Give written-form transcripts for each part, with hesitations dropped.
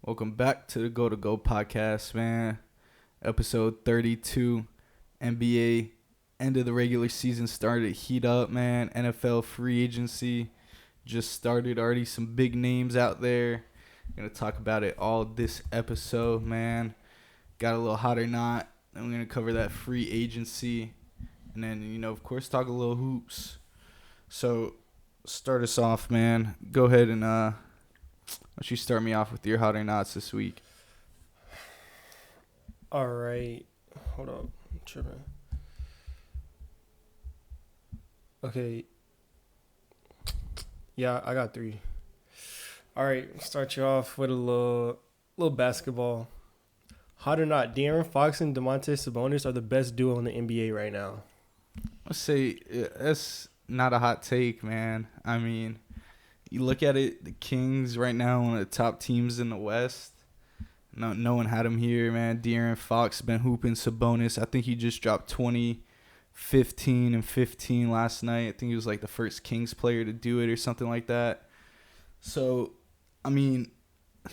Welcome back to the Goal2Go podcast, man. Episode 32. NBA end of the regular season started to heat up, man. NFL free agency just started. Already some big names out there. Gonna talk about it all this episode, man. Got a little hot or not. And we're gonna cover that free agency, and then of course, talk a little hoops. So, start us off, man. Go ahead and why don't you start me off with your hot or nots this week? All right. Hold on. I'm tripping. Okay. Yeah, I got 3. All right. Start you off with a little basketball. Hot or not, De'Aaron Fox and Domantas Sabonis are the best duo in the NBA right now. Let's say that's not a hot take, man. I mean, you look at it, the Kings right now, one of the top teams in the West. No one had him here, man. De'Aaron Fox been hooping. Sabonis, I think he just dropped 20, 15, and 15 last night. I think he was like the first Kings player to do it or something like that. So, I mean,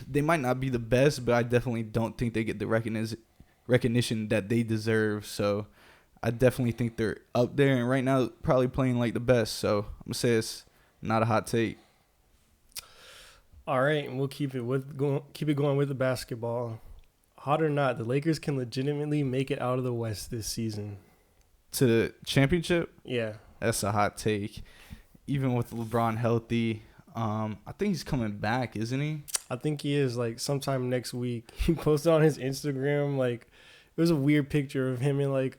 they might not be the best, but I definitely don't think they get the recognition that they deserve. So, I definitely think they're up there, and right now probably playing like the best. So, I'm going to say it's not a hot take. All right, and we'll keep it going with the basketball. Hot or not, the Lakers can legitimately make it out of the West this season. To the championship? Yeah. That's a hot take. Even with LeBron healthy, I think he's coming back, isn't he? I think he is, like, sometime next week. He posted on his Instagram, like, it was a weird picture of him in, like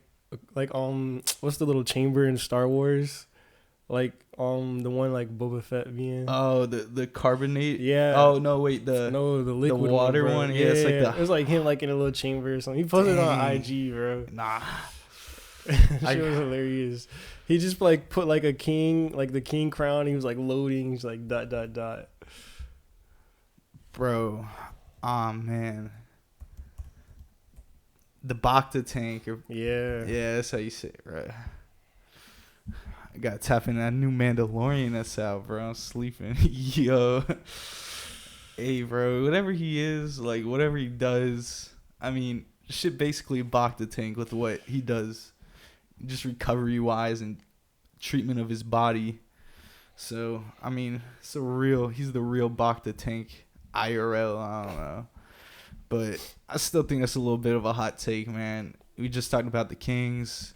what's the little chamber in Star Wars? Like, the one, like, Boba Fett being. Oh, the carbonate? Yeah. Oh, no, wait, the liquid the water one. one? Yeah, it's like it was like him, like, in a little chamber or something. He posted it on IG, bro. Nah. That shit was hilarious. He just, like, put, like, a king, like, the king crown. He was, like, loading. He's like, ... Bro. Oh, man. The Bacta tank. Yeah. Yeah, that's how you say it, right? I got to tap in that new Mandalorian that's out, bro. I'm sleeping. Yo. Hey, bro. Whatever he is, like, whatever he does, I mean, shit basically Bacta tank with what he does. Just recovery-wise and treatment of his body. So, I mean, he's the real Bacta tank IRL. I don't know. But I still think that's a little bit of a hot take, man. We just talked about the Kings.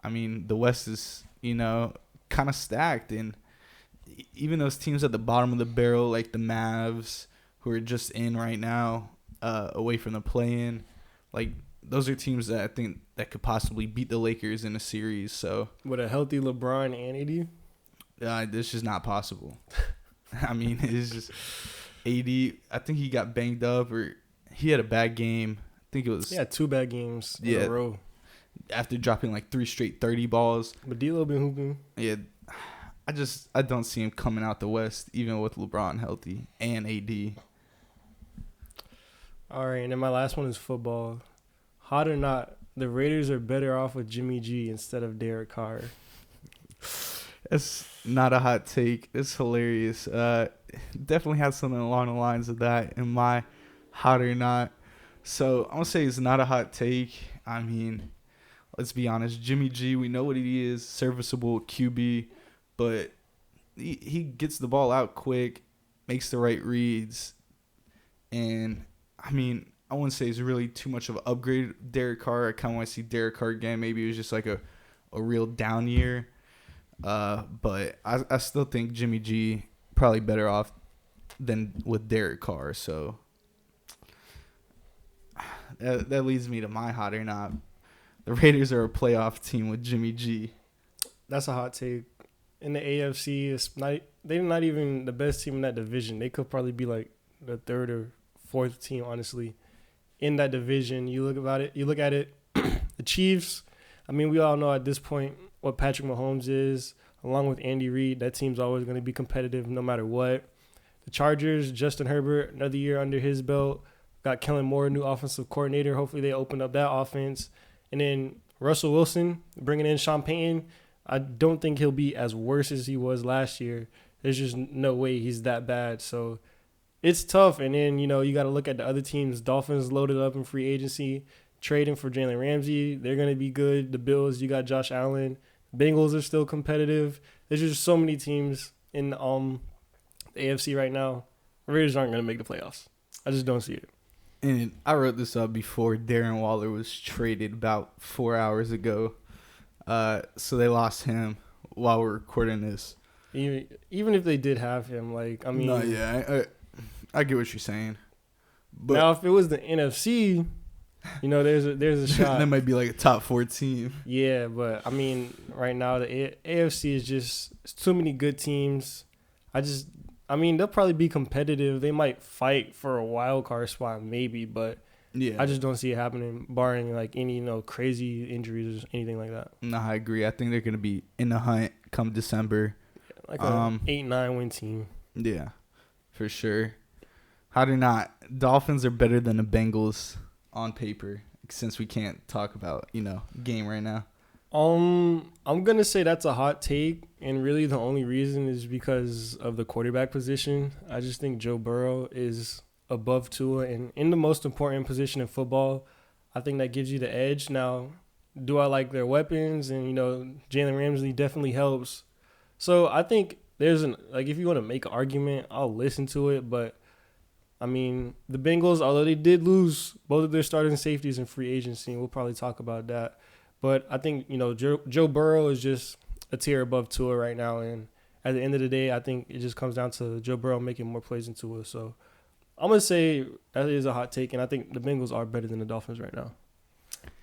I mean, the West is, kind of stacked. And even those teams at the bottom of the barrel, like the Mavs, who are just in right now, away from the play-in, like, those are teams that I think that could possibly beat the Lakers in a series. So with a healthy LeBron and AD? This is not possible. I mean, it's just AD. I think he got banged up, or he had a bad game. I think it was. Yeah, 2 bad games in a row. After dropping like 3 straight 30 balls. But D-Lo been hooping. Yeah, I don't see him coming out the West, even with LeBron healthy and AD. All right, and then my last one is football. Hot or not, the Raiders are better off with Jimmy G instead of Derek Carr. That's not a hot take. It's hilarious. Definitely had something along the lines of that in my hot or not. So I'm going to say it's not a hot take. I mean, let's be honest. Jimmy G, we know what he is. Serviceable QB. But he gets the ball out quick. Makes the right reads. And, I mean, I wouldn't say it's really too much of an upgrade. Derek Carr, I kind of want to see Derek Carr again. Maybe it was just like a real down year. But I still think Jimmy G probably better off than with Derek Carr. So that leads me to my hot or not. The Raiders are a playoff team with Jimmy G. That's a hot take. In the AFC, they're not even the best team in that division. They could probably be like the 3rd or 4th team, honestly, in that division. You look at it, the Chiefs. I mean, we all know at this point what Patrick Mahomes is, along with Andy Reid. That team's always going to be competitive no matter what. The Chargers, Justin Herbert, another year under his belt. Got Kellen Moore, new offensive coordinator. Hopefully they open up that offense. And then Russell Wilson, bringing in Sean Payton. I don't think he'll be as worse as he was last year. There's just no way he's that bad. So it's tough. And then, you got to look at the other teams. Dolphins loaded up in free agency, trading for Jalen Ramsey. They're going to be good. The Bills, you got Josh Allen. Bengals are still competitive. There's just so many teams in the AFC right now. Raiders aren't going to make the playoffs. I just don't see it. And I wrote this up before Darren Waller was traded about 4 hours ago. So they lost him while we're recording this. Even if they did have him, like, I mean. No, yeah, I get what you're saying. But now, if it was the NFC, there's a shot. That might be like a top 4 team. Yeah, but I mean, right now the AFC is just it's too many good teams. They'll probably be competitive. They might fight for a wild card spot, maybe, but Yeah, I just don't see it happening, barring like any crazy injuries or anything like that. No, I agree. I think they're gonna be in the hunt come December. Like a 8-9 win team. Yeah, for sure. How do not? Dolphins are better than the Bengals on paper, since we can't talk about game right now. I'm gonna say that's a hot take, and really the only reason is because of the quarterback position. I just think Joe Burrow is above Tua, and in the most important position in football, I think that gives you the edge. Now, do I like their weapons? And Jalen Ramsey definitely helps. So I think there's if you want to make an argument, I'll listen to it. But I mean, the Bengals, although they did lose both of their starting safeties in free agency, and we'll probably talk about that. But I think, Joe Burrow is just a tier above Tua right now. And at the end of the day, I think it just comes down to Joe Burrow making more plays than Tua. So I'm going to say that is a hot take. And I think the Bengals are better than the Dolphins right now.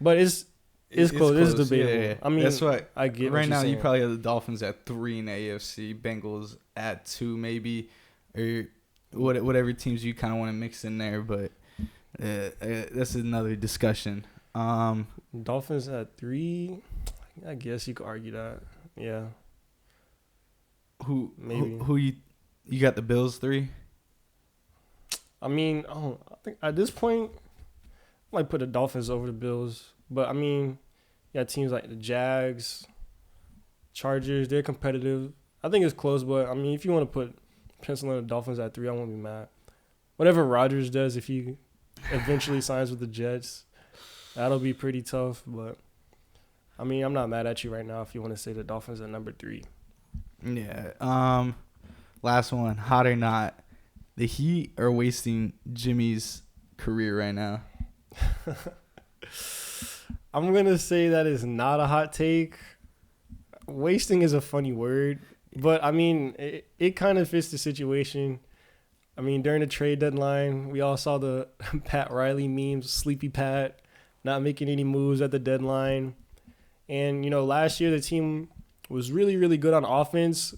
But it's close. It's debatable. Yeah. I mean, that's what I get right what now. you're You saying. probably have the Dolphins at 3 in the AFC, Bengals at 2 maybe, or whatever teams you kind of want to mix in there. But that's another discussion. Dolphins at 3. I guess you could argue that. Yeah. Who you got the Bills 3? I mean, I think at this point, I might put the Dolphins over the Bills. But I mean, you got teams like the Jags, Chargers. They're competitive. I think it's close, but I mean, if you want to put pencil in the Dolphins at 3, I won't be mad. Whatever Rodgers does, if he eventually signs with the Jets, that'll be pretty tough. But I mean, I'm not mad at you right now if you want to say the Dolphins at number 3. Yeah. Last one. Hot or not, the Heat are wasting Jimmy's career right now. I'm going to say that is not a hot take. Wasting is a funny word, but I mean, it kind of fits the situation. I mean, during the trade deadline, we all saw the Pat Riley memes, Sleepy Pat, not making any moves at the deadline. And, last year the team was really, really good on offense,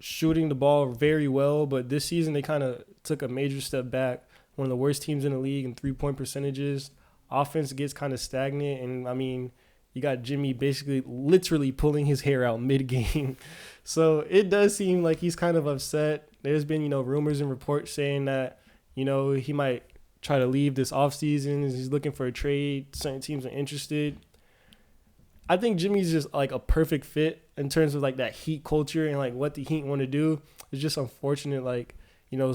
shooting the ball very well. But this season they kind of took a major step back. One of the worst teams in the league in three-point percentages. Offense gets kind of stagnant. And, I mean, you got Jimmy basically literally pulling his hair out mid-game. So it does seem like he's kind of upset. There's been, rumors and reports saying that, he might try to leave this offseason. He's looking for a trade. Certain teams are interested. I think Jimmy's just like a perfect fit in terms of like that Heat culture and like what the Heat want to do. It's just unfortunate, like,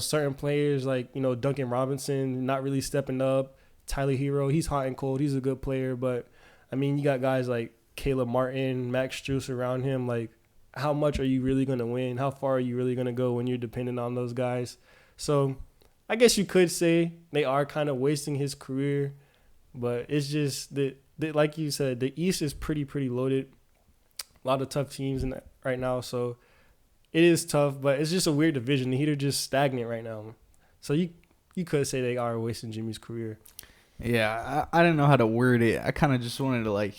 certain players like, Duncan Robinson not really stepping up. Tyler Hero, he's hot and cold. He's a good player. But, I mean, you got guys like Caleb Martin, Max Strus around him. Like, how much are you really going to win? How far are you really going to go when you're dependent on those guys? So I guess you could say they are kind of wasting his career. But it's just that, like you said, the East is pretty loaded. A lot of tough teams in that right now. So it is tough, but it's just a weird division. The Heat are just stagnant right now. So you could say they are wasting Jimmy's career. Yeah, I didn't know how to word it. I kind of just wanted to like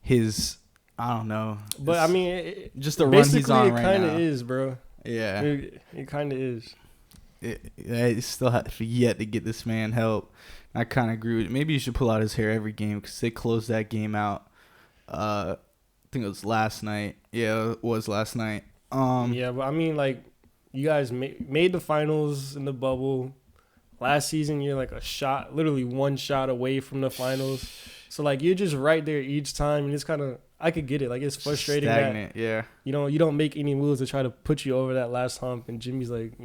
his, I don't know. But I mean, just the run he's on right now. It kind of is, bro. Yeah, it kind of is. It still have yet to get this man help. I kind of agree with it. Maybe you should pull out his hair every game because they closed that game out. I think it was last night. Yeah, it was last night. Yeah, but I mean, like, you guys made the finals in the bubble. Last season, you're like literally one shot away from the finals. So, like, you're just right there each time. And it's kind of, I could get it. Like, it's frustrating. Stagnant, yeah. You don't make any moves to try to put you over that last hump. And Jimmy's like,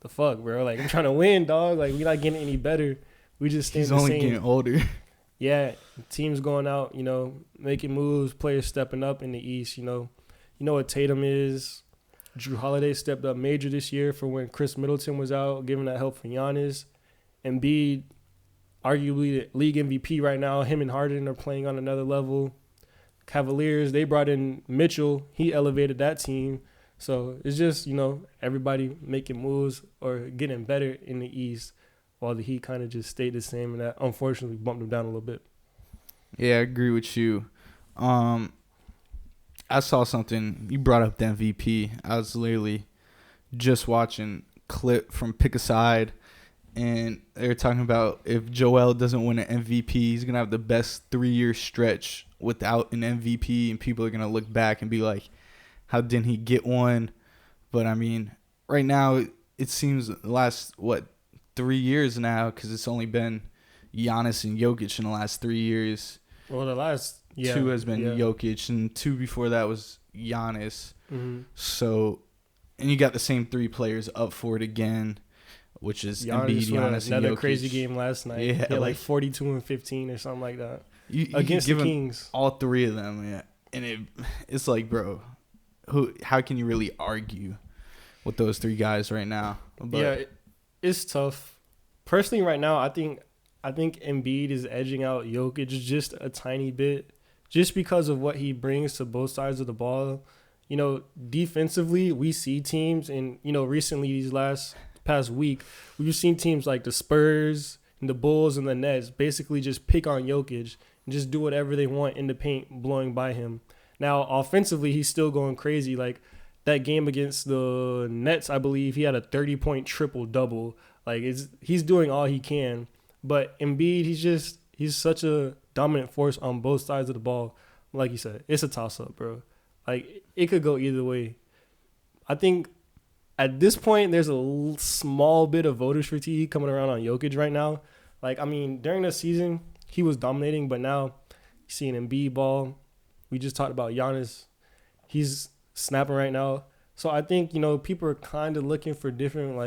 the fuck, bro? Like, I'm trying to win, dog. Like, we not getting any better. We just staying He's the only same. getting older. Yeah, teams going out, making moves, players stepping up in the East. You know what Tatum is. Drew Holiday stepped up major this year for when Chris Middleton was out, giving that help for Giannis. Embiid, arguably the league MVP right now. Him and Harden are playing on another level. Cavaliers, they brought in Mitchell. He elevated that team. So it's just, everybody making moves or getting better in the East while the Heat kind of just stayed the same, and that unfortunately bumped them down a little bit. Yeah, I agree with you. I saw something. You brought up the MVP. I was literally just watching a clip from Pick a Side, and they were talking about if Joel doesn't win an MVP, he's going to have the best 3-year stretch without an MVP, and people are going to look back and be like, how didn't he get one? But, I mean, right now it seems the last, 3 years now, because it's only been Giannis and Jokic in the last 3 years. Well, the last 2 has been Jokic, and 2 before that was Giannis. Mm-hmm. So, and you got the same 3 players up for it again, which is Embiid, Giannis, and another Jokic. crazy game last night. Yeah, like 42 and 15 or something like that. You against the Kings. All 3 of them, yeah. And it's like, bro, how can you really argue with those 3 guys right now? But, it's tough. Personally, right now, I think Embiid is edging out Jokic just a tiny bit, just because of what he brings to both sides of the ball. Defensively, we see teams, and recently these past week, we've seen teams like the Spurs and the Bulls and the Nets basically just pick on Jokic and just do whatever they want in the paint, blowing by him. Now, offensively, he's still going crazy. Like that game against the Nets, I believe he had a 30-point triple-double. Like he's doing all he can. But Embiid, he's such a dominant force on both sides of the ball. Like you said, it's a toss-up, bro. Like, it could go either way. I think at this point, there's a small bit of voters fatigue coming around on Jokic right now. Like, I mean, during the season, he was dominating, but now you're seeing Embiid ball. We just talked about Giannis. He's snapping right now. So I think, people are kind of looking for different,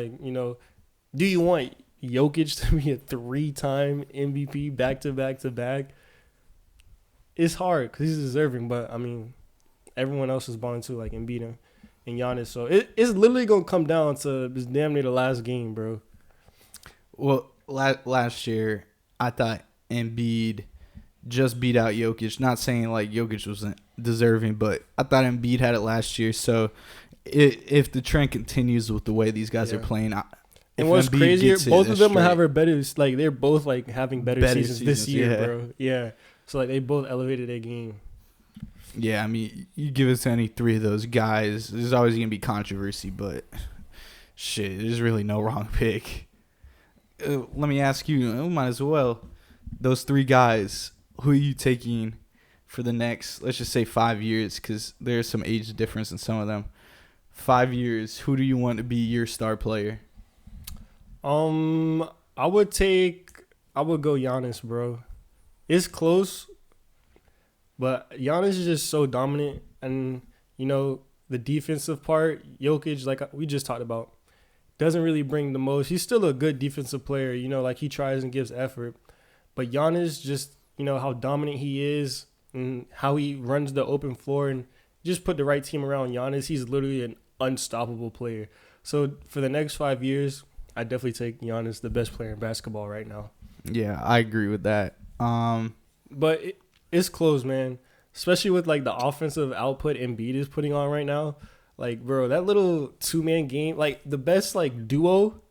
do you want Jokic to be a 3-time MVP back-to-back-to-back? It's hard because he's deserving, but, I mean, everyone else is balling too, like Embiid and Giannis. So it's literally going to come down to this damn near the last game, bro. Well, last year, I thought Embiid just beat out Jokic. Not saying like Jokic wasn't deserving, but I thought Embiid had it last year. So if the trend continues with the way these guys are playing, and what's crazier, both of them have better. Like they're both like having better seasons this year, bro. Yeah. So like they both elevated their game. Yeah, I mean, you give it to any 3 of those guys, there's always gonna be controversy, but shit, there's really no wrong pick. Let me ask you, might as well. Those 3 guys, who are you taking for the next, let's just say 5 years, because there's some age difference in some of them. 5 years, who do you want to be your star player? I would go Giannis, bro. It's close, but Giannis is just so dominant, and the defensive part, Jokic, like we just talked about, doesn't really bring the most. He's still a good defensive player, like he tries and gives effort, but Giannis just, how dominant he is and how he runs the open floor, and just put the right team around Giannis. He's literally an unstoppable player. So for the next 5 years, I definitely take Giannis, the best player in basketball right now. Yeah, I agree with that. But it's close, man. Especially with like the offensive output Embiid is putting on right now. Like, bro, that little 2-man game, like the best like duo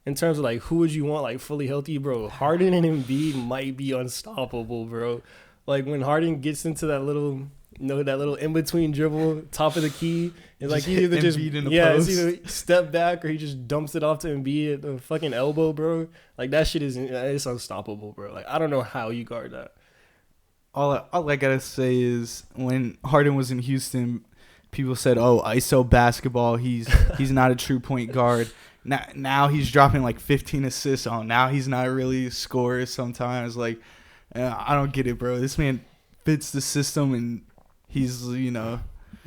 in terms of like who would you want like fully healthy, bro? Harden and Embiid might be unstoppable, bro. Like when Harden gets into that little, that little in between dribble, top of the key, and like he either just it's either step back or he just dumps it off to Embiid at the fucking elbow, bro. Like that shit it's unstoppable, bro. Like I don't know how you guard that. All I gotta say is when Harden was in Houston, people said, "Oh, ISO basketball. He's not a true point guard." Now he's dropping like 15 assists on. Now he's not really a scorer sometimes. Like I don't get it, bro. This man fits the system, and he's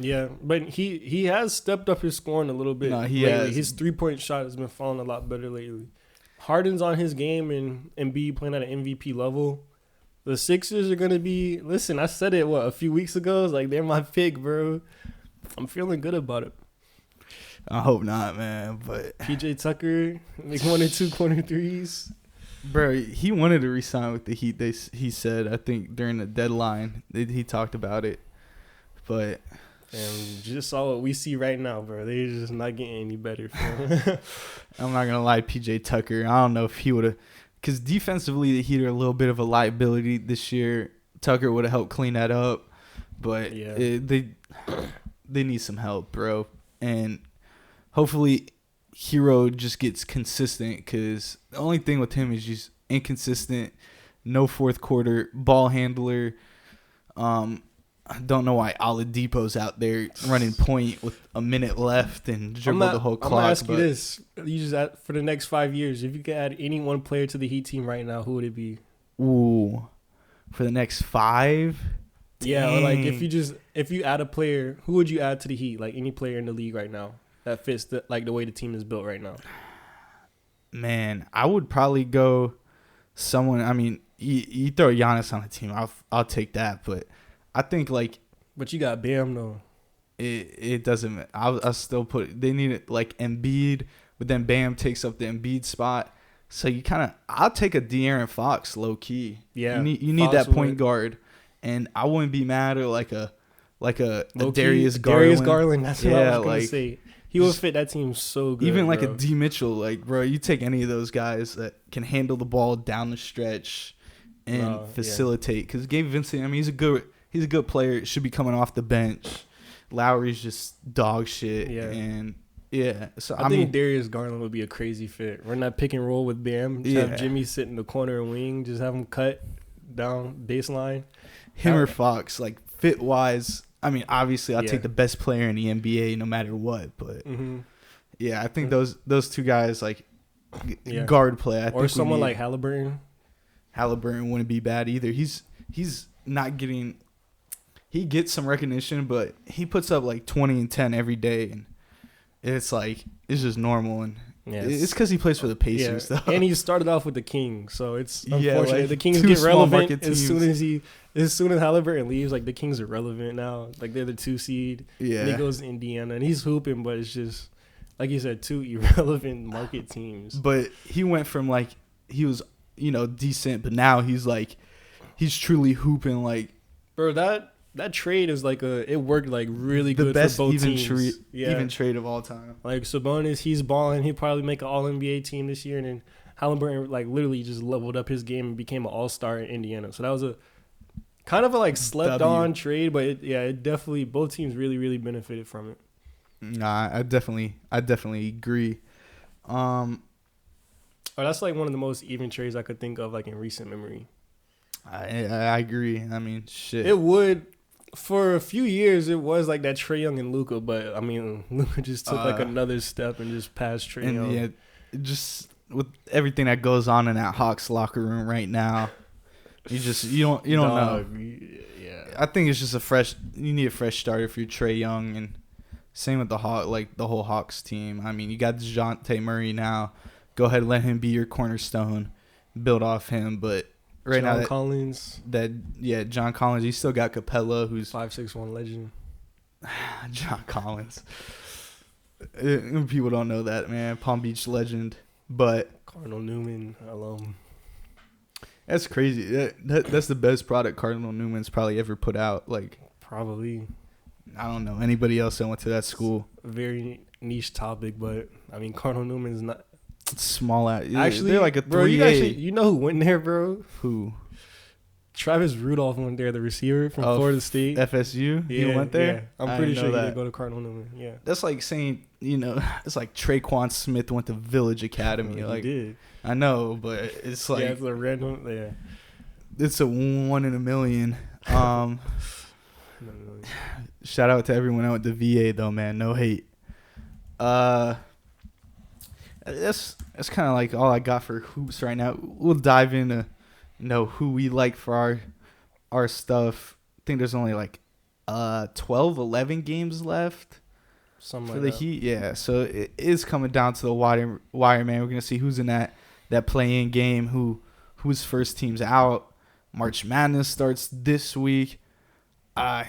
Yeah, but he has stepped up his scoring a little bit. No, he lately. has. His 3-point shot has been falling a lot better lately. Harden's on his game and Embiid playing at an MVP level. The Sixers are gonna be. Listen, I said it a few weeks ago. It's like they're my pick, bro. I'm feeling good about it. I hope not, man. But PJ Tucker make 1 or 2 corner threes. bro, he wanted to resign with the Heat. He said, I think during the deadline he talked about it, but And just saw what we see right now, bro. They're just not getting any better. I'm not gonna lie, PJ Tucker. I don't know if he would have, because defensively the Heat are a little bit of a liability this year. Tucker would have helped clean that up, but Yeah. they need some help, bro. And hopefully Hero just gets consistent, because the only thing with him is just inconsistent, no fourth quarter ball handler. I don't know why Oladipo's out there running point with a minute left and dribble the whole clock. I'm gonna ask you this: you just for the next 5 years, if you could add any one player to the Heat team right now, who would it be? Ooh, for the next 5? Yeah, or like Dang. if you add a player, who would you add to the Heat? Like any player in the league right now that fits the way the team is built right now. Man, I would probably go someone. I mean, you throw Giannis on the team, I'll take that. But I think like But you got Bam though. it doesn't. I'll still put. They need it like Embiid, but then Bam takes up the Embiid spot. So you kind of. I'll take a De'Aaron Fox low key. Yeah, you need Fox that point would. guard, and I wouldn't be mad at like a Low-key, Darius Garland. Darius Garland. That's what I Yeah, was gonna like, say. He would just- fit that team so good. Even like bro. a D Mitchell, like bro, you take any of those guys that can handle the ball down the stretch and No, facilitate. Because Gabe Vincent, I mean, he's a good player. Should be coming off the bench. Lowry's just dog shit. Yeah. And yeah, so I think Darius Garland would be a crazy fit. Run that pick and roll with Bam. Just Yeah. have Jimmy sit in the corner and wing. Just have him cut down baseline. him or Fox, like fit wise. I mean, obviously, I'll Yeah. take the best player in the NBA no matter what. But Mm-hmm. yeah, I think those two guys like Yeah. guard play. Or someone like Halliburton. Halliburton wouldn't be bad either. He's not getting. He gets some recognition, but he puts up like 20 and 10 every day, and it's like it's just normal. And Yeah, it's because he plays for the Pacers, though. And he started off with the Kings, so it's Yeah, unfortunate. like, The Kings two get small relevant market as teams. soon as Halliburton leaves. Like the Kings are relevant now. Like they're the 2 seed. Yeah, And he goes to Indiana, and he's hooping, but it's just like you said, 2 irrelevant market teams. but he went from like he was decent, but now he's truly hooping like Bro, that trade is like it worked like really the good best for both even teams. even trade of all time. Like Sabonis, he's balling. He'll probably make an All NBA team this year, and then Halliburton like literally just leveled up his game and became an All Star in Indiana. So that was a kind of a like slept on trade, but it definitely both teams really benefited from it. Nah, I definitely agree. Oh, that's like one of the most even trades I could think of like in recent memory. I agree. I mean, shit. It would. For a few years, it was like that Trae Young and Luka, but I mean, Luka just took like another step and just passed Trae Young. Yeah, just with everything that goes on in that Hawks locker room right now, you don't know. Yeah, I think it's just you need a fresh starter for your Trae Young, and same with the whole Hawks team. I mean, you got DeJounte Murray now. Go ahead, let him be your cornerstone, build off him. But right now, John Collins. You still got Capella, who's 5'6" legend. John Collins. People don't know that, man. Palm Beach legend, but Cardinal Newman alum. that's crazy. That's the best product Cardinal Newman's probably ever put out. Like, Probably I don't know anybody else that went to that school. a very niche topic, but I mean, Cardinal Newman's not. It's small out. Actually, they're like a 3A. bro, you know who went there, bro? Who? Travis Rudolph went there, the receiver from Oh, Florida State. FSU? He went there? Yeah. I'm I pretty didn't know sure he that. did go to Cardinal Newman. Yeah. That's like saying, it's like Traquan Smith went to Village Academy. He Like, did. I know, but it's like, Yeah, it's a random. Yeah. it's a 1 in a million. Shout out to everyone out at the VA though, man. No hate. That's kind of like all I got for hoops right now. We'll dive into who we like for our stuff. I think there's only like 12, 11 games left Something for like the that. Heat. Yeah, so it is coming down to the wire, man. We're gonna see who's in that play-in game, whose first team's out. March Madness starts this week. I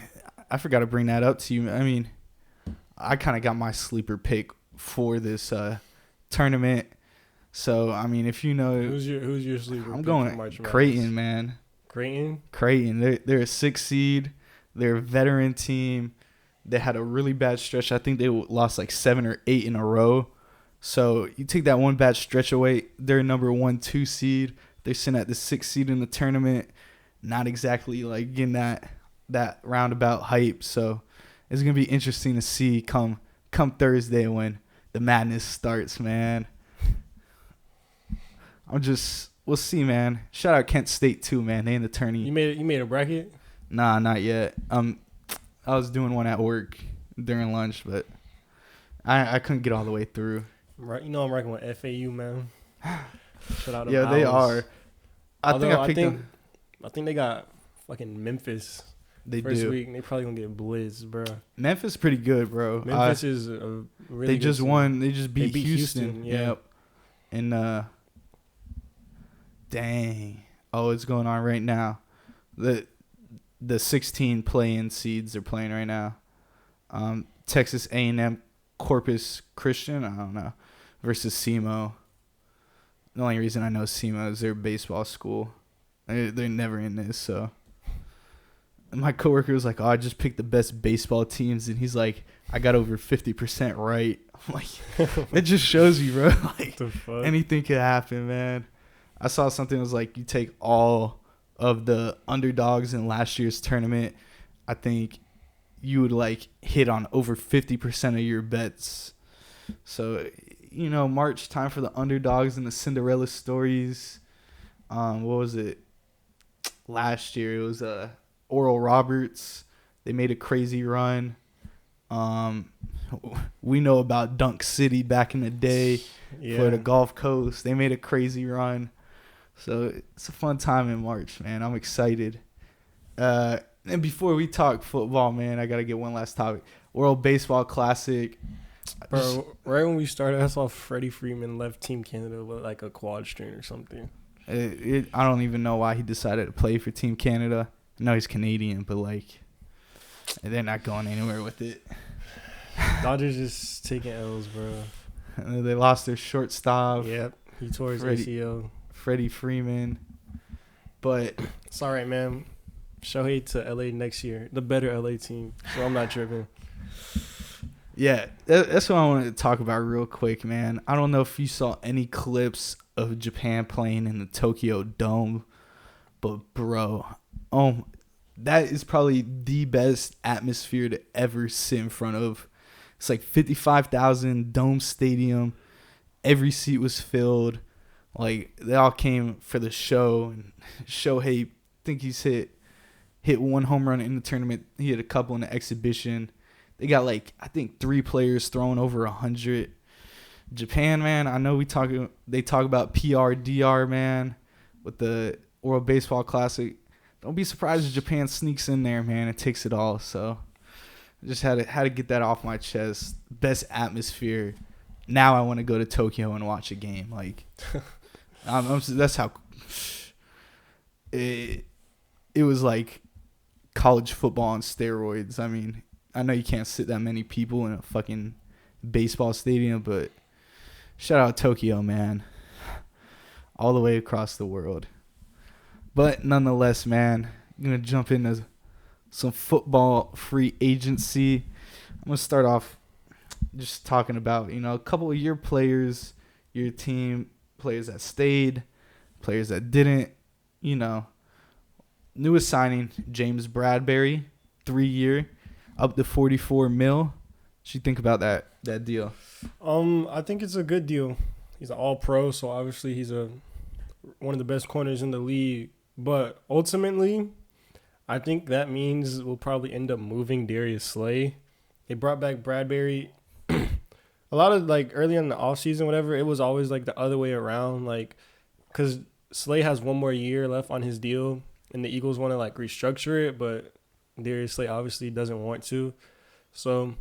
I forgot to bring that up to you. I mean, I kind of got my sleeper pick for this tournament. So I mean, if you know, Who's your sleeper I'm pick for going March Madness? Creighton, man. Creighton. Creighton. They're a 6 seed. They're a veteran team. They had a really bad stretch. I think they lost like 7 or 8 in a row. So you take that one bad stretch away, they're number 1, 2 seed. They're sitting at the 6 seed in the tournament. Not exactly like getting that roundabout hype. So it's gonna be interesting to see come Thursday when the madness starts, man. We'll see, man. Shout out Kent State too, man. They in the tourney. You made a bracket? Nah, not yet. I was doing one at work during lunch, but I couldn't get all the way through. Right, I'm working with FAU, man. Shout out to Yeah, they Owls. are. I think I picked them. I think they got fucking Memphis They first do. week, and they probably gonna get blitzed, bro. Memphis pretty good, bro. Memphis is a really. They good just team. won. They just They beat Houston. Yeah. Yep. And dang. Oh, it's going on right now. The 16 play-in seeds are playing right now. Texas A&M Corpus Christian, I don't know, versus SEMO. The only reason I know SEMO is their baseball school. They're never in this, so. And my coworker was like, "Oh, I just picked the best baseball teams," and he's like, "I got over 50% right." I'm like, it just shows you, bro. Like, The fuck? anything could happen, man. I saw something that was like, you take all of the underdogs in last year's tournament, I think you would like hit on over 50% of your bets. So, March time for the underdogs and the Cinderella stories. What was it? Last year it was Oral Roberts. They made a crazy run. We know about Dunk City back in the day. Yeah. For the Gulf Coast. They made a crazy run. So it's a fun time in March, man. I'm excited. And before we talk football, man, I got to get one last topic. World Baseball Classic. Bro, right when we started, I saw Freddie Freeman left Team Canada with like a quad strain or something. I don't even know why he decided to play for Team Canada. I know he's Canadian, but like, they're not going anywhere with it. Dodgers just taking L's, bro. They lost their shortstop. Yep, he tore his Freddie- ACL. Freddie Freeman. But It's all right, man. Shohei to LA next year, the better LA team. So I'm not tripping. yeah, that's what I wanted to talk about real quick, man. I don't know if you saw any clips of Japan playing in the Tokyo Dome, but bro, that is probably the best atmosphere to ever sit in front of. It's like 55,000 dome stadium. Every seat was filled. Like, they all came for the show. And Shohei, I think he's hit one home run in the tournament. He hit a couple in the exhibition. They got like, I think 3 players throwing over 100. Japan, man, I know they talk about PRDR, man, with the World Baseball Classic. Don't be surprised if Japan sneaks in there, man, and takes it all. So I just had to get that off my chest. Best atmosphere. Now I want to go to Tokyo and watch a game. Like, that's how it was like college football on steroids. I mean, I know you can't sit that many people in a fucking baseball stadium, but shout out Tokyo, man. All the way across the world. But nonetheless, man, I'm going to jump into some football free agency. I'm going to start off just talking about, a couple of your players, your team, players that stayed, players that didn't, Newest signing, James Bradbury, 3-year, up to $44 million. What you think about that deal? I think it's a good deal. He's an all-pro, so obviously he's one of the best corners in the league. But ultimately, I think that means we'll probably end up moving Darius Slay. They brought back Bradbury. A lot of, like, early in the offseason, whatever, it was always, like, the other way around. Like, because Slay has one more year left on his deal, and the Eagles want to, like, restructure it. But Darius Slay obviously doesn't want to. So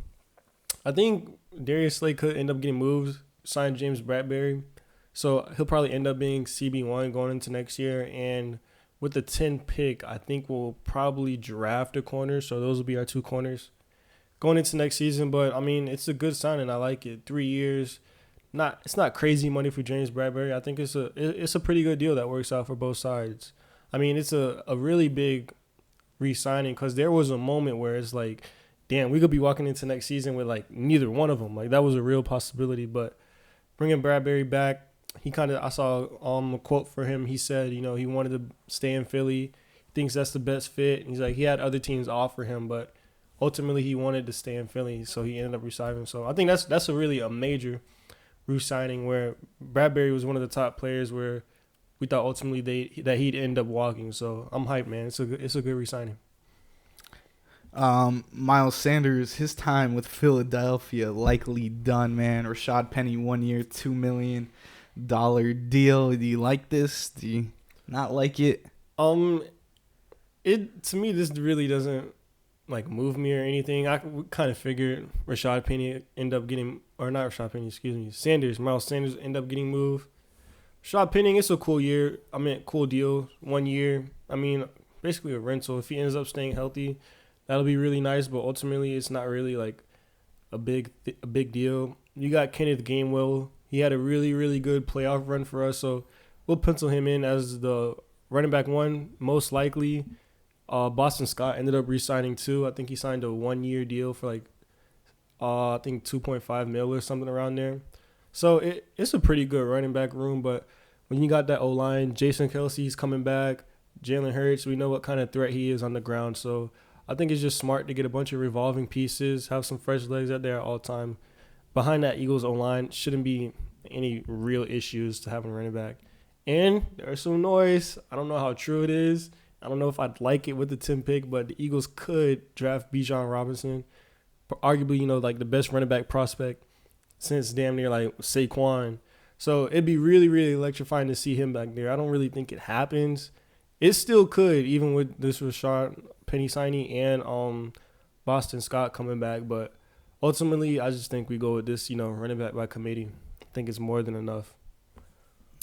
I think Darius Slay could end up getting moved, sign James Bradbury. So he'll probably end up being CB1 going into next year. And with the 10 pick, I think we'll probably draft a corner. So those will be our two corners going into next season. But I mean, it's a good signing. I like it. 3 years. It's not crazy money for James Bradbury. I think it's a pretty good deal that works out for both sides. I mean, it's a really big re-signing because there was a moment where it's like, damn, we could be walking into next season with like neither one of them. Like that was a real possibility. But bringing Bradbury back, I saw a quote for him. He said, he wanted to stay in Philly. He thinks that's the best fit. And he's like, he had other teams offer him, but ultimately he wanted to stay in Philly, so he ended up resigning. So I think that's a major re-signing where Bradbury was one of the top players where we thought ultimately that he'd end up walking. So I'm hyped, man. It's a good re-signing. Miles Sanders, his time with Philadelphia likely done, man. Rashad Penny, 1 year, $2 million deal. Do you like this? Do you not like it? It to me, this really doesn't like move me or anything. I kind of figured Rashad Penny end up getting, or not Rashad Penny, excuse me, Miles Sanders end up getting moved. Rashad Penny, it's a cool year. I mean, cool deal. 1 year. I mean, basically a rental. If he ends up staying healthy, that'll be really nice. But ultimately, it's not really like a big deal. You got Kenneth Gainwell. He had a really, really good playoff run for us. So we'll pencil him in as the running back one, most likely. Boston Scott ended up re-signing too. I think he signed a 1 year deal for like, I think 2.5 mil or something around there. So it's a pretty good running back room. But when you got that O-line, Jason Kelsey's coming back, Jalen Hurts, we know what kind of threat he is on the ground. So I think it's just smart to get a bunch of revolving pieces, have some fresh legs out there at all time. Behind that Eagles O-line shouldn't be any real issues to having a running back. And there's some noise. I don't know how true it is. I don't know if I'd like it with the 10 pick, but the Eagles could draft Bijan Robinson, arguably, like the best running back prospect since damn near like Saquon. So it'd be really, really electrifying to see him back there. I don't really think it happens. It still could, even with this Rashad Penny signing and Boston Scott coming back. But ultimately, I just think we go with this, running back by committee. I think it's more than enough.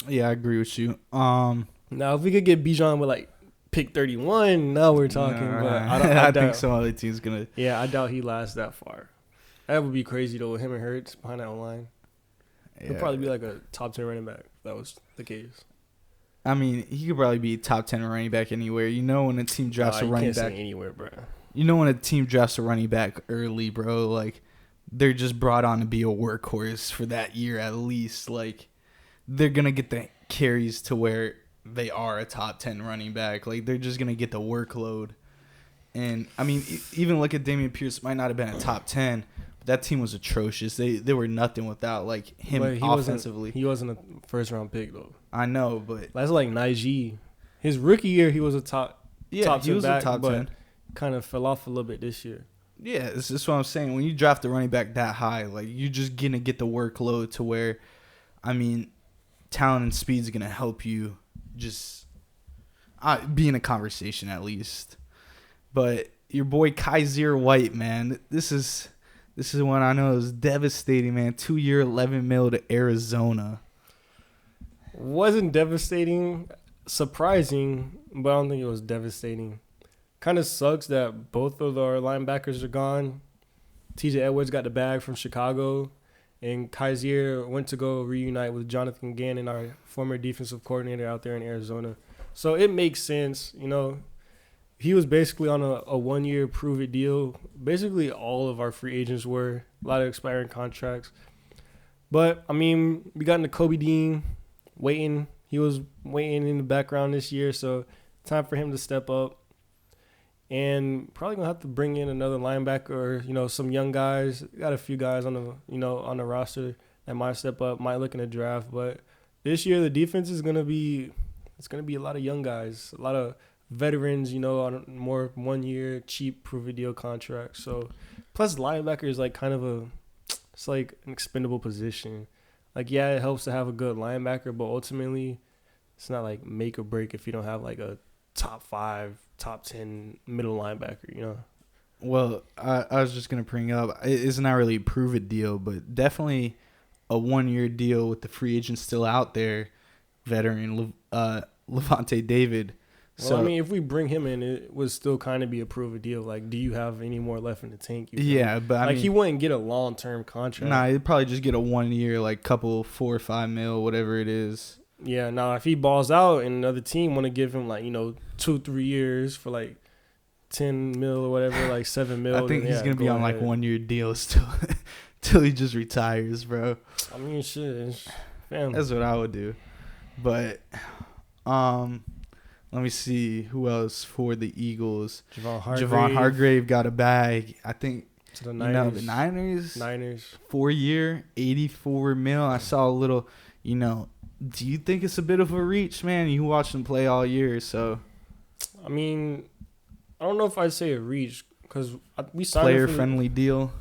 Yeah, I agree with you. Now, if we could get Bijan with like pick 31, now we're talking. Nah, but I think some other team's gonna. Yeah, I doubt he lasts that far. That would be crazy though with him and Hurts behind that line. Yeah. He'll probably be like a top 10 running back if that was the case. I mean, he could probably be top 10 running back anywhere. When a team drafts a running back anywhere, bro. When a team drafts a running back early, bro, like they're just brought on to be a workhorse for that year at least. Like they're gonna get the carries to where they are a top 10 running back. Like they're just gonna get the workload. And I mean, even look at Dameon Pierce. Might not have been a top 10, but that team was atrocious. They were nothing without like him offensively. He wasn't a first round pick though. I know, but that's like Najee. His rookie year, he was a top. Yeah, he was back, a top 10. Kind of fell off a little bit this year. Yeah, this is what I'm saying. When you draft a running back that high, like you're just gonna get the workload to where, I mean, talent and speed is gonna help you just be in a conversation at least. But your boy Kaiser White, man, this is one I know is devastating, man. 2 year, $11 million to Arizona. Wasn't devastating, surprising, but I don't think it was devastating. Kind of sucks that both of our linebackers are gone. TJ Edwards got the bag from Chicago, and Kaiser went to go reunite with Jonathan Gannon, our former defensive coordinator out there in Arizona. So it makes sense, He was basically on a 1 year prove-it deal. Basically, all of our free agents were. A lot of expiring contracts. But, I mean, we got Nakobe Dean waiting. He was waiting in the background this year, so time for him to step up. And probably going to have to bring in another linebacker or, some young guys. Got a few guys on the roster that might step up, might look in the draft. But this year, the defense is going to be – it's going to be a lot of young guys, a lot of – veterans, on more 1 year cheap prove-it deal contracts. So plus linebacker is like kind of it's like an expendable position. Like yeah, it helps to have a good linebacker, but ultimately it's not like make or break if you don't have like a top 5, top 10 middle linebacker. You know. Well, I was just gonna bring up it's not really a prove it deal, but definitely a 1-year deal with the free agent still out there, veteran Levante David. Well, I So mean, if we bring him in, it would still kind of be a prove a deal. Like, do you have any more left in the tank? You feel me? yeah, but I like mean, he wouldn't get a long term contract. nah, he'd probably just get a 1 year, like couple 4 or 5 mil, whatever it is. Yeah, now if he balls out and another team want to give him like 2-3 years for like 10 mil or whatever, like 7 mil, I think then, he's gonna go be on ahead. like 1-year deals till till he just retires, bro. I mean, shit, fam. That's what I would do. But let me see who else for the Eagles. Javon Hargrave got a bag. I think to the the Niners. Niners 4-year, 84 mil. I saw a little. Do you think it's a bit of a reach, man? You watched him play all year, so I mean, I don't know if I'd say a reach because we signed player-friendly deal.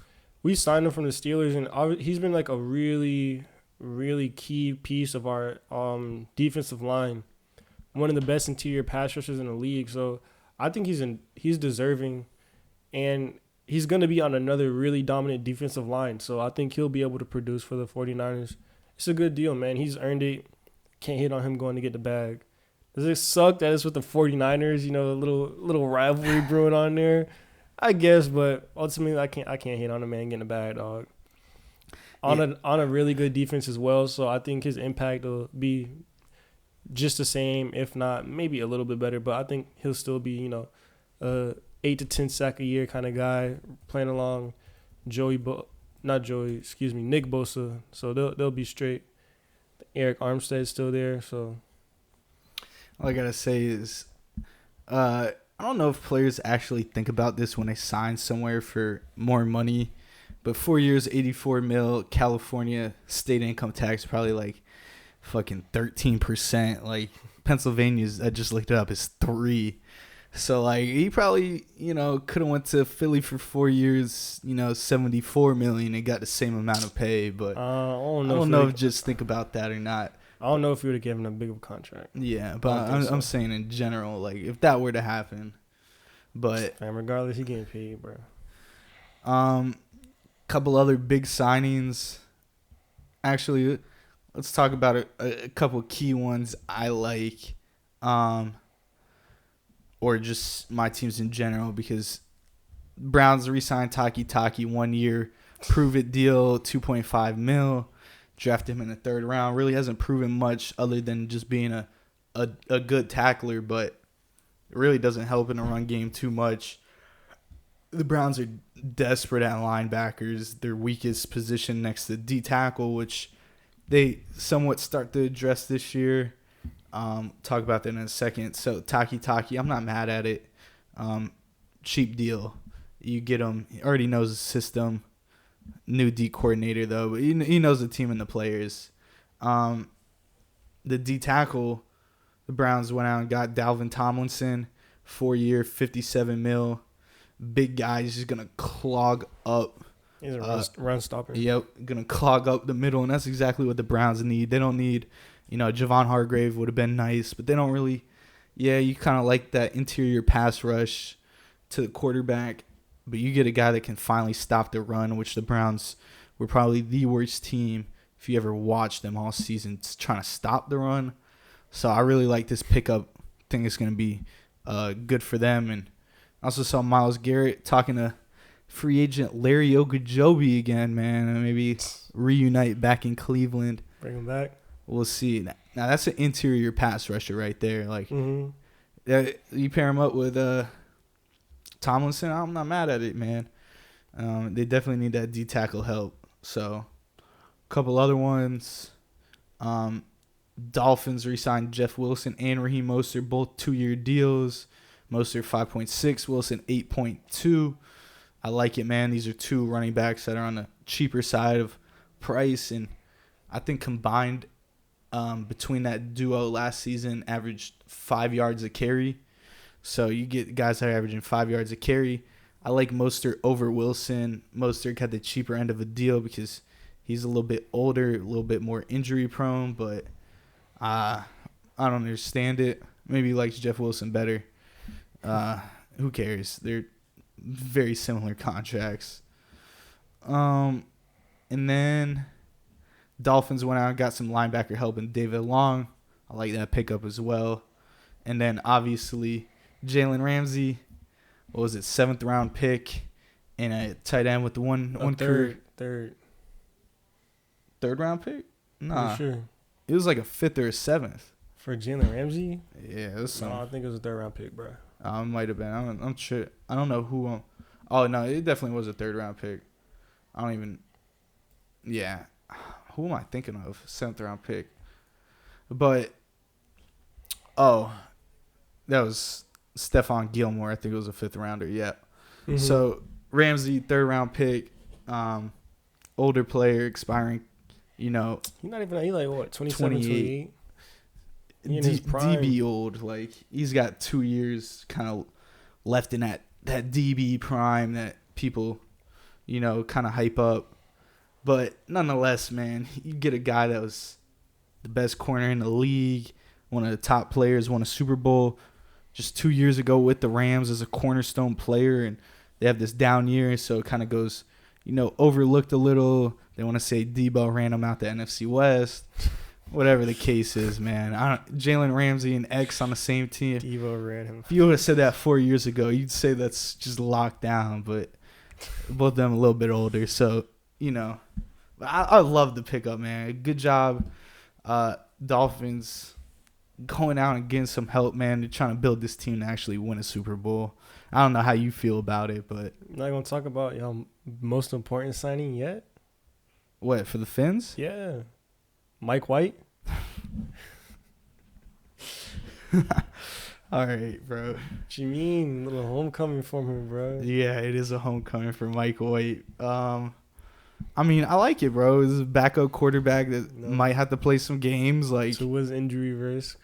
We signed him from the Steelers, and he's been like a really, really key piece of our defensive line. One of the best interior pass rushers in the league. So I think he's deserving, and he's going to be on another really dominant defensive line. So I think he'll be able to produce for the 49ers. It's a good deal, man. He's earned it. Can't hit on him going to get the bag. Does it suck that it's with the 49ers, a little rivalry brewing on there? I guess, but ultimately I can't hit on a man getting a bag, dog. On a really good defense as well, so I think his impact will be just the same, if not maybe a little bit better. But I think he'll still be, a 8 to 10 sack a year kind of guy playing along Nick Bosa. So they'll be straight. Eric Armstead's still there, so all I gotta say is, I don't know if players actually think about this when they sign somewhere for more money, but 4 years, 84 mil, California state income tax probably like fucking 13%. Like Pennsylvania's, I just looked it up, is 3. So like he probably could have went to Philly for 4 years, 74 million and got the same amount of pay. But I don't know if just think about that or not. I don't know if we would have given him a bigger contract. Yeah, but I'm saying in general, like if that were to happen, but and regardless, he getting paid, bro. Couple other big signings. Actually, let's talk about a couple key ones I like, or just my teams in general, because Browns re-signed Taki 1 year, prove it deal, 2.5 mil. Drafted him in the 3rd round. Really hasn't proven much other than just being a good tackler, but it really doesn't help in the run game too much. The Browns are desperate at linebackers. Their weakest position next to D tackle, which they somewhat start to address this year. Talk about that in a second. So Taki, I'm not mad at it. Cheap deal. You get him. He already knows the system. New D coordinator though, but he knows the team and the players. The D tackle, the Browns went out and got Dalvin Tomlinson, 4-year, 57 mil. Big guy. He's just gonna clog up. He's a run stopper. Yep, gonna clog up the middle, and that's exactly what the Browns need. They don't need, Javon Hargrave would have been nice, but they don't really. Yeah, you kind of like that interior pass rush to the quarterback. But you get a guy that can finally stop the run, which the Browns were probably the worst team, if you ever watched them all season, trying to stop the run. So I really like this pickup. I think it's going to be good for them. And I also saw Myles Garrett talking to free agent Larry Ogunjobi again, man. And maybe reunite back in Cleveland. Bring him back. We'll see. Now that's an interior pass rusher right there. Like, you pair him up with Tomlinson, I'm not mad at it, man. They definitely need that D tackle help. So, a couple other ones. Dolphins re-signed Jeff Wilson and Raheem Mostert, both 2-year deals. Mostert 5.6, Wilson 8.2. I like it, man. These are 2 running backs that are on the cheaper side of price, and I think combined between that duo last season averaged 5 yards a carry. So you get guys that are averaging 5 yards a carry. I like Mostert over Wilson. Mostert got the cheaper end of a deal because he's a little bit older, a little bit more injury prone, but I don't understand it. Maybe he likes Jeff Wilson better. Who cares? They're very similar contracts. And then Dolphins went out and got some linebacker help in David Long. I like that pickup as well. And then obviously Jalen Ramsey, what was it, 7th round pick, and a tight end with the one third round pick? Nah, sure. It was like a 5th or a 7th For Jalen Ramsey? Yeah, it was some. No, I think it was a 3rd round pick, bro. It might have been. I'm sure. I don't know who. Oh no, it definitely was a 3rd round pick. I don't even. Yeah, who am I thinking of? 7th round pick. But that was Stephon Gilmore. I think it was a 5th rounder. Yeah. Mm-hmm. So Ramsey, 3rd round pick, older player, expiring. You know, he's not even. He like what, 27, 28. DB old, like he's got 2 years kind of left in that DB prime that people, you know, kind of hype up. But nonetheless, man, you get a guy that was the best corner in the league, one of the top players, won a Super Bowl just 2 years ago with the Rams as a cornerstone player, and they have this down year, so it kind of goes, you know, overlooked a little. They want to say Debo ran him out the NFC West. Whatever the case is, man. Jalen Ramsey and X on the same team. Debo ran him. If you would have said that 4 years ago, you'd say that's just locked down. But both of them a little bit older, so you know. I love the pickup, man. Good job, Dolphins, going out and getting some help, man. They're trying to build this team to actually win a Super Bowl. I don't know how you feel about it, but I'm not gonna talk about y'all most important signing yet. What, for the Fins? Yeah. Mike White. All right, bro. What you mean? A little homecoming from him, bro. Yeah, it is a homecoming for Mike White. I mean, I like it, bro. This is a backup quarterback that might have to play some games. Like, so was injury risk?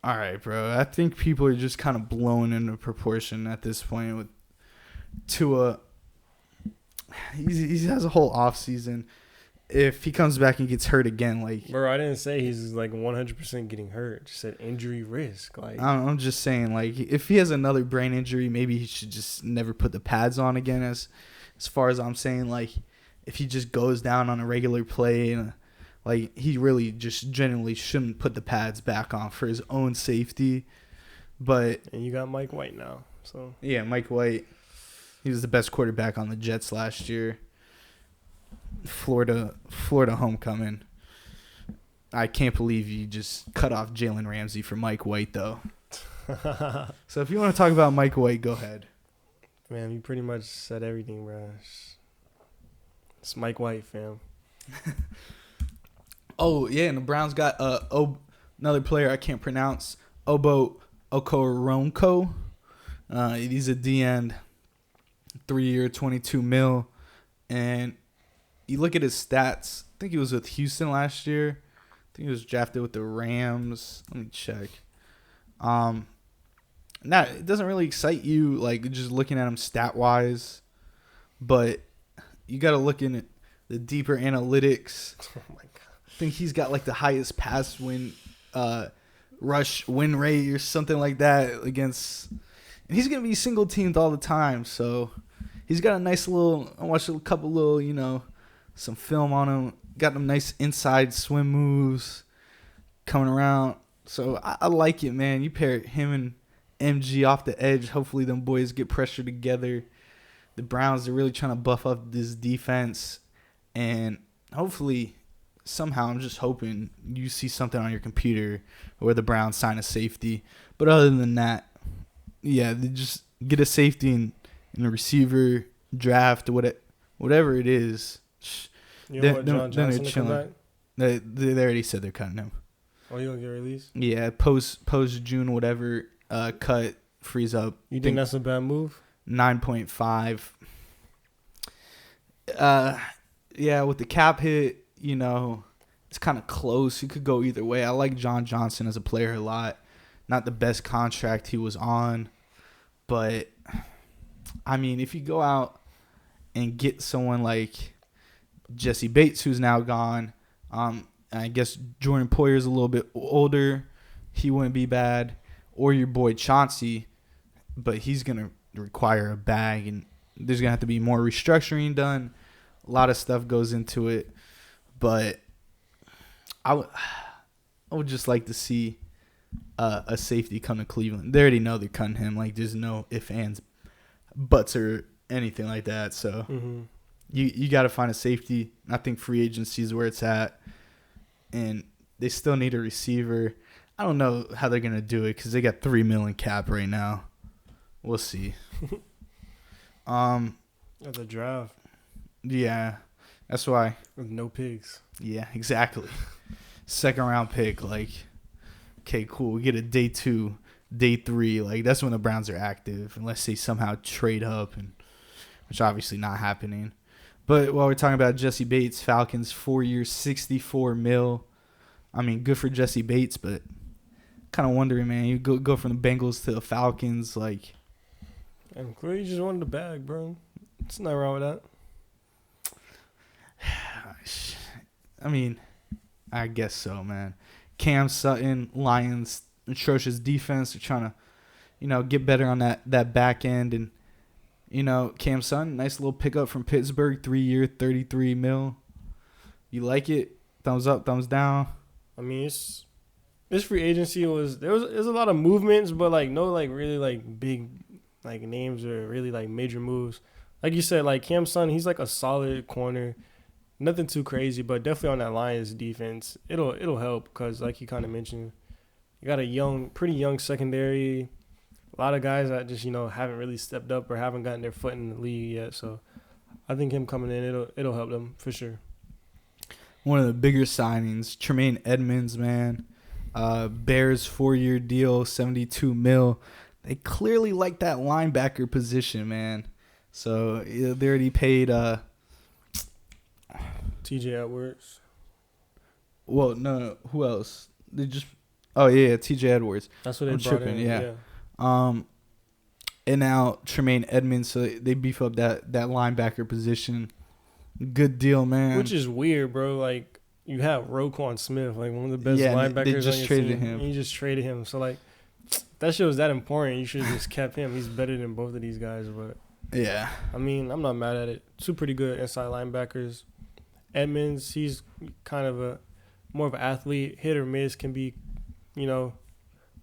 All right, bro. I think people are just kind of blown into proportion at this point with Tua. He has a whole offseason. If he comes back and gets hurt again, like, bro, I didn't say he's like 100% getting hurt. I just said injury risk. Like, I'm just saying, like, if he has another brain injury, maybe he should just never put the pads on again. As far as I'm saying, like, if he just goes down on a regular play, and like, he really just generally shouldn't put the pads back on for his own safety. But and you got Mike White now, so yeah, Mike White, he was the best quarterback on the Jets last year. Florida homecoming. I can't believe you just cut off Jalen Ramsey for Mike White, though. So if you want to talk about Mike White, go ahead. Man, you pretty much said everything, bro. It's Mike White, fam. Oh, yeah, and the Browns got another player I can't pronounce, Obo Okoronkwo. He's a D-end, 3-year, $22 million. And you look at his stats. I think he was with Houston last year. I think he was drafted with the Rams. Let me check. Now, it doesn't really excite you, like, just looking at him stat-wise. But you got to look in the deeper analytics. Oh, my God. I think he's got, like, the highest pass rush win rate or something like that against. And he's going to be single-teamed all the time, so he's got a nice little. I watched a couple little, you know, some film on him. Got them nice inside swim moves coming around. So I like it, man. You pair him and MG off the edge. Hopefully them boys get pressure together. The Browns are really trying to buff up this defense. And hopefully, somehow, I'm just hoping you see something on your computer where the Browns sign a safety. But other than that, yeah, they just get a safety in a receiver, draft, whatever it is. You know what, John Johnson to come back? They already said they're cutting him. Oh, you gonna get released? Yeah, post June, whatever, cut frees up. You think that's a bad move? 9.5. Yeah, with the cap hit, you know, it's kind of close. You could go either way. I like John Johnson as a player a lot. Not the best contract he was on, but I mean, if you go out and get someone like Jesse Bates, who's now gone, I guess Jordan Poyer's a little bit older, he wouldn't be bad, or your boy Chauncey, but he's gonna require a bag, and there's gonna have to be more restructuring done. A lot of stuff goes into it, but I would just like to see a safety come to Cleveland. They already know they're cutting him. Like, there's no ifs, ands, buts, or anything like that. So you got to find a safety. I think free agency is where it's at, and they still need a receiver. I don't know how they're gonna do it because they got $3 million cap right now. We'll see. At the draft. Yeah, that's why. With no picks. Yeah, exactly. Second round pick, like, okay, cool. We get a day 2, day 3. Like, that's when the Browns are active, unless they somehow trade up, and which obviously not happening. But while we're talking about Jesse Bates, Falcons 4 years, $64 million. I mean, good for Jesse Bates, but kind of wondering, man. You go from the Bengals to the Falcons, like. And clearly, you just wanted the bag, bro. It's nothing wrong with that. I mean, I guess so, man. Cam Sutton, Lions, atrocious defense. They're trying to, get better on that back end. And, Cam Sutton, nice little pickup from Pittsburgh, 3 year, $33 million. You like it? Thumbs up, thumbs down. I mean, this free agency was a lot of movements, but like no like really like big like names or really like major moves. Like you said, like Cam Sutton, he's like a solid corner. Nothing too crazy, but definitely on that Lions defense, it'll help because, like you kind of mentioned, you got a pretty young secondary. A lot of guys that just haven't really stepped up or haven't gotten their foot in the league yet. So I think him coming in, it'll help them for sure. One of the bigger signings, Tremaine Edmonds, man. Bears 4 year deal, $72 million. They clearly like that linebacker position, man. So they already paid. T.J. Edwards. Well, no. Who else? They just. Oh yeah, T.J. Edwards. That's what they brought in. Yeah. And now Tremaine Edmonds. So they beef up that linebacker position. Good deal, man. Which is weird, bro. Like you have Roquan Smith, like one of the best linebackers. They just on your traded team, him. And you just traded him. So like that shit was that important. You should have just kept him. He's better than both of these guys. But yeah, I mean, I'm not mad at it. Two pretty good inside linebackers. Edmonds, he's kind of more of an athlete, hit or miss, can be,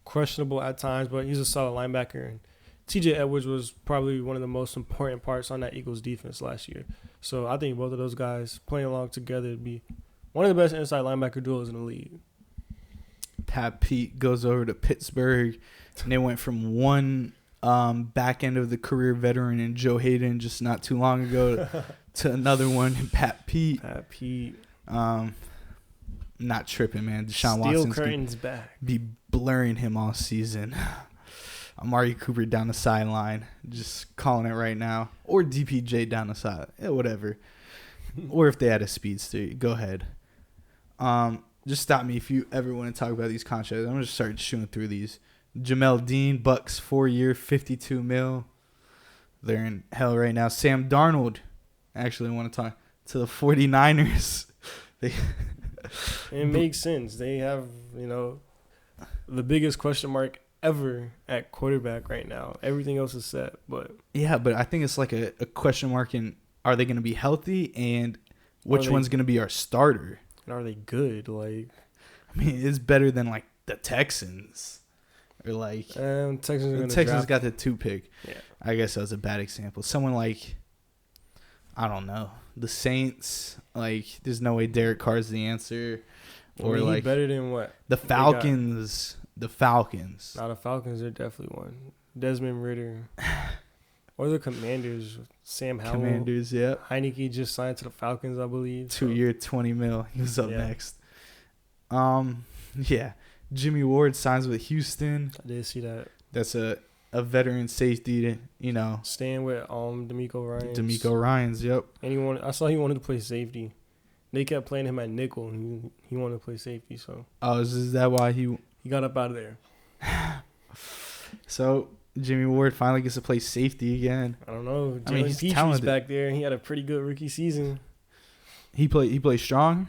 questionable at times, but he's a solid linebacker. And T.J. Edwards was probably one of the most important parts on that Eagles defense last year. So I think both of those guys playing along together would be one of the best inside linebacker duos in the league. Pat Pete goes over to Pittsburgh, and they went from one back end of the career veteran in Joe Hayden just not too long ago to another one in Pat Pete. Not tripping, man. Deshaun Watson's curtains back. Be blurring him all season. Amari Cooper down the sideline, just calling it right now. Or DPJ down the side. Yeah, whatever. Or if they had a speedster, go ahead. Just stop me if you ever want to talk about these contracts. I'm going to start shooting through these. Jamel Dean, Bucks, 4 year, $52 million. They're in hell right now. Sam Darnold, actually want to talk to the 49ers. It makes sense. They have, the biggest question mark ever at quarterback right now. Everything else is set, but yeah, but I think it's like a question mark in are they going to be healthy and which one's going to be our starter? And are they good? Like, I mean, it's better than like the Texans or like Texans got the 2 pick. Yeah, I guess that was a bad example. Someone like I don't know, the Saints. Like, there's no way Derek Carr's the answer. Or like better than what? The Falcons. The Falcons. Nah, the Falcons are definitely one. Desmond Ridder. Or the Commanders. Sam Howell. Commanders, yeah. Heineke just signed to the Falcons, I believe. 2 year, $20 million. He was up next. Yeah. Jimmy Ward signs with Houston. I did see that. That's a veteran safety, Staying with DeMeco Ryans, yep. And I saw he wanted to play safety. They kept playing him at nickel, and he wanted to play safety. So. Oh, is that why he got up out of there? So Jimmy Ward finally gets to play safety again. I don't know. He's Petry's back there, and he had a pretty good rookie season. He played strong.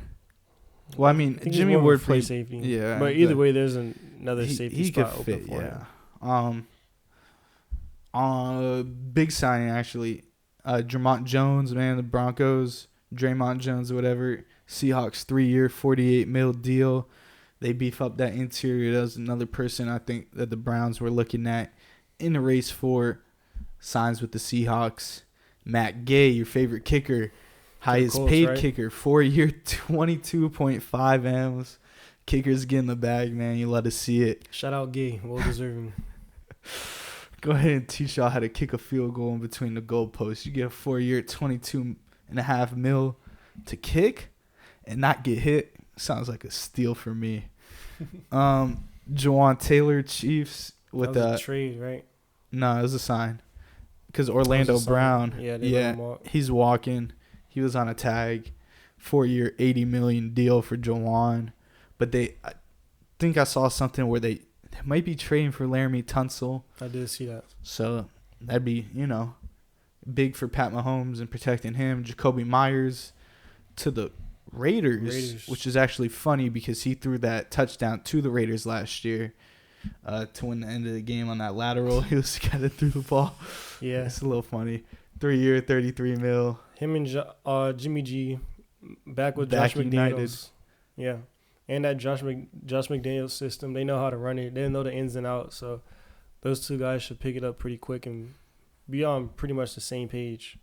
Well, I mean, I think Jimmy he's more of a Ward free plays. safety. Yeah, But either way, there's another safety he could spot fit. open for him. Yeah. Big signing actually. Draymond Jones, man, the Broncos. Draymond Jones, whatever. Seahawks 3-year, $48 million deal. They beef up that interior. That was another person I think that the Browns were looking at in the race for. Signs with the Seahawks. Matt Gay, your favorite kicker, highest Colts, paid right? kicker, 4-year, 22.5 M's. Kickers get in the bag, man. You love to see it. Shout out Gay, well deserving. Go ahead and teach y'all how to kick a field goal in between the goalposts. You get a 4-year, $22.5 million to kick and not get hit. Sounds like a steal for me. Jawan Taylor, Chiefs with that was a trade, right? No, it was a sign. Because Orlando Brown, he's walking. He was on a tag. 4-year, $80 million deal for Jawan. But I think I saw something where they might be trading for Laramie Tunsil. I did see that. So that'd be, big for Pat Mahomes and protecting him. Jacoby Myers to the Raiders, which is actually funny because he threw that touchdown to the Raiders last year to win the end of the game on that lateral. He was the guy that threw the ball. Yeah. It's a little funny. 3-year, $33 million. Him and Jimmy G back with Josh McDaniels. Yeah. And that Josh McDaniels system, they know how to run it. They know the ins and outs. So those two guys should pick it up pretty quick and be on pretty much the same page.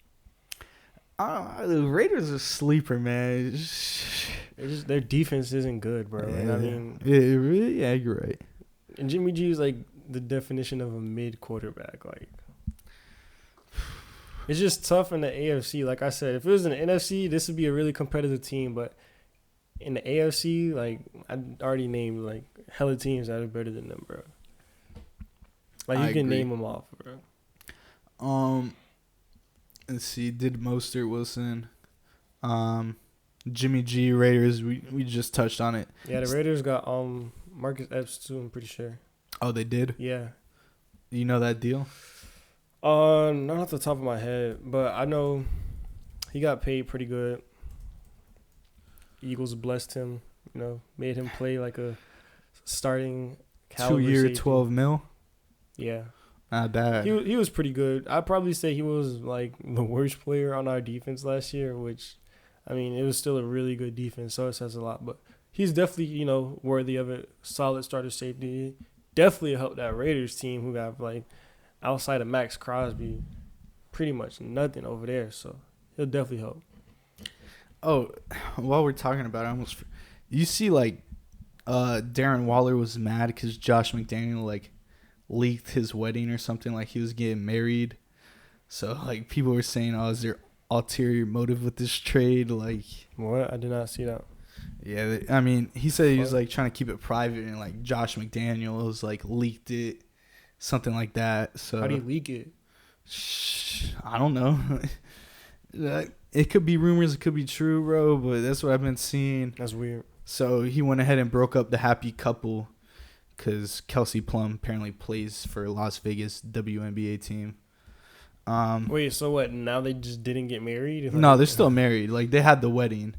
The Raiders are sleeper, man. Their defense isn't good, bro. Yeah, and I mean, you're right. And Jimmy G is like the definition of a mid quarterback. Like, it's just tough in the AFC. Like I said, if it was in the NFC, this would be a really competitive team. But in the AFC, like I already named like hella teams that are better than them, bro. Like you can name them off, bro. Let's see. Did Mostert, Wilson, Jimmy G, Raiders. We just touched on it. Yeah, the Raiders got Marcus Epps too. I'm pretty sure. Oh, they did. Yeah. You know that deal? Not off the top of my head, but I know he got paid pretty good. Eagles blessed him, made him play like a starting caliber 2-year, safety. $12 million. Yeah. Not bad. He was pretty good. I'd probably say he was like the worst player on our defense last year, which, I mean, it was still a really good defense, so it says a lot. But he's definitely, worthy of it. Solid starter safety. Definitely helped that Raiders team who got, like, outside of Max Crosby, pretty much nothing over there. So he'll definitely help. Oh, while we're talking about it, you see, like, Darren Waller was mad because Josh McDaniel, like, leaked his wedding or something, like he was getting married. So, like, people were saying, is there ulterior motive with this trade? Like, what? I did not see that. Yeah, I mean, he said he was, like, trying to keep it private, and, like, Josh McDaniel was, like, leaked it, something like that. So how do you leak it? I don't know. It could be rumors, it could be true, bro, but that's what I've been seeing. That's weird. So he went ahead and broke up the happy couple because Kelsey Plum apparently plays for Las Vegas WNBA team. Wait, so what? Now they just didn't get married? No, they're still married. Like, they had the wedding,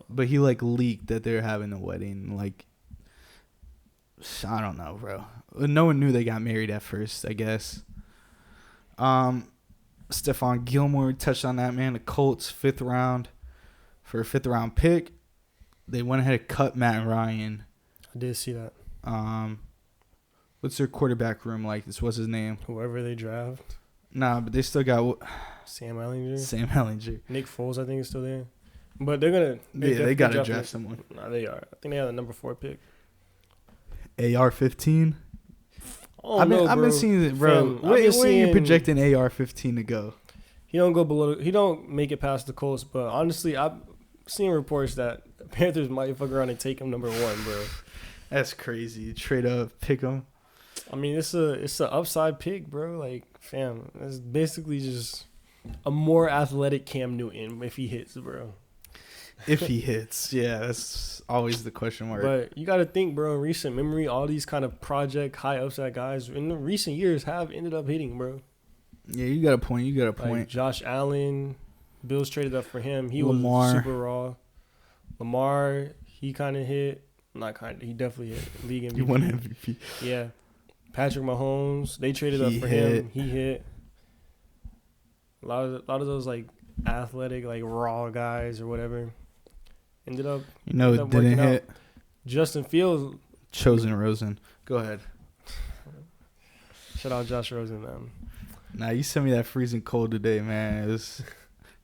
but he, like, leaked that they're having the wedding. Like, I don't know, bro. No one knew they got married at first, I guess. Stephon Gilmore touched on that, man. The Colts, 5th round for a 5th-round pick. They went ahead and cut Matt Ryan. I did see that. What's their quarterback room like? What's his name? Whoever they draft. Nah, but they still got Sam Ellinger. Sam Ellinger. Nick Foles, I think, is still there. But they're gonna. They gotta draft someone. Nah, they are. I think they have the number 4 pick. AR-15. I've been seeing it, bro. Where are you projecting AR-15 to go? He don't go below. He don't make it past the Colts. But honestly, I've seen reports that the Panthers might fuck around and take him number 1, bro. That's crazy. Trade up, pick him. I mean, it's a upside pick, bro. Like, fam, it's basically just a more athletic Cam Newton if he hits, bro. If he hits, yeah, that's always the question mark. But you got to think, bro, in recent memory, all these kind of project high upside guys in the recent years have ended up hitting, bro. Yeah, you got a point. Like Josh Allen, Bills traded up for him. He Lamar. was super raw. Lamar, he kind of hit. Not kind of. He definitely hit league MVP. He won MVP. Yeah. Patrick Mahomes. They traded up for hit. him. He hit. A lot of those like athletic, like raw guys or whatever. Ended up. It didn't hit. Out. Justin Fields. Chosen Rosen. Go ahead. Shout out Josh Rosen, man. Nah, you sent me that freezing cold today, man. It was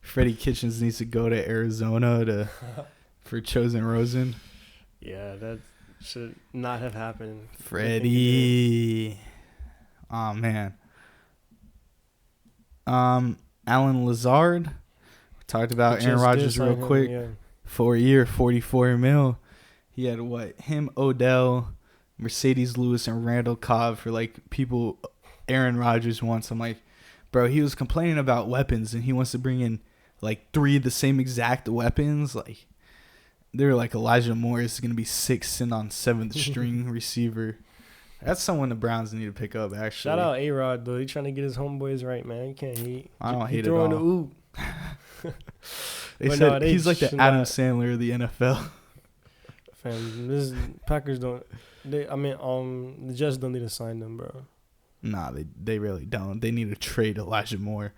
Freddie Kitchens needs to go to Arizona for Chosen Rosen. Yeah, that should not have happened. Freddie. Oh, man. Alan Lazard. We talked about Aaron Rodgers real quick. Yeah. 4 year, $44 million. He had him, Odell, Mercedes Lewis, and Randall Cobb for like people Aaron Rodgers wants. I'm like, bro, he was complaining about weapons and he wants to bring in like 3 of the same exact weapons. Like, they're like Elijah Moore is going to be 6th and on 7th string receiver. That's someone the Browns need to pick up, actually. Shout out A-Rod, though. He's trying to get his homeboys right, man. You can't hate. I don't hate it throwing at all. the oop. They said he's like the Adam Sandler of the NFL. Fam, this Packers don't. The Jets don't need to sign them, bro. Nah, they really don't. They need to trade Elijah Moore.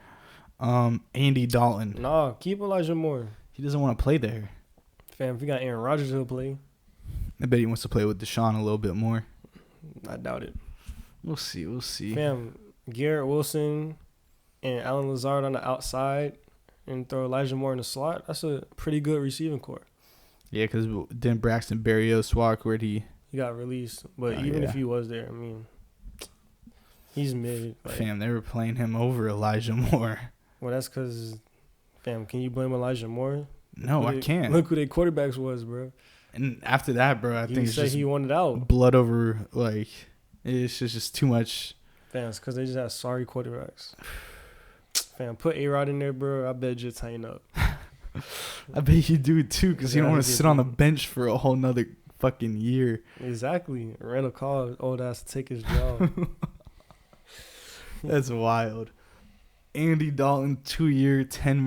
Andy Dalton. Nah, keep Elijah Moore. He doesn't want to play there. Fam, if you got Aaron Rodgers, he'll play. I bet he wants to play with Deshaun a little bit more. I doubt it. We'll see. Fam, Garrett Wilson and Alan Lazard on the outside and throw Elijah Moore in the slot. That's a pretty good receiving core. Yeah, because then Braxton Berrios walk where he got released. But even if he was there, I mean, he's mid. Like, fam, they were playing him over Elijah Moore. Well, that's because, fam, can you blame Elijah Moore? No, I can't. Look who their quarterbacks was, bro. And after that, bro, I think it's just he wanted out. Blood over, like, it's just too much. Fam, it's because they just have sorry quarterbacks. Fam, put A-Rod in there, bro. I bet you tighten up. I bet you do it too, because you don't want to sit on the bench for a whole nother fucking year. Exactly. Randall Cobb, old ass, to take his job. That's wild. Andy Dalton, 2-year, $10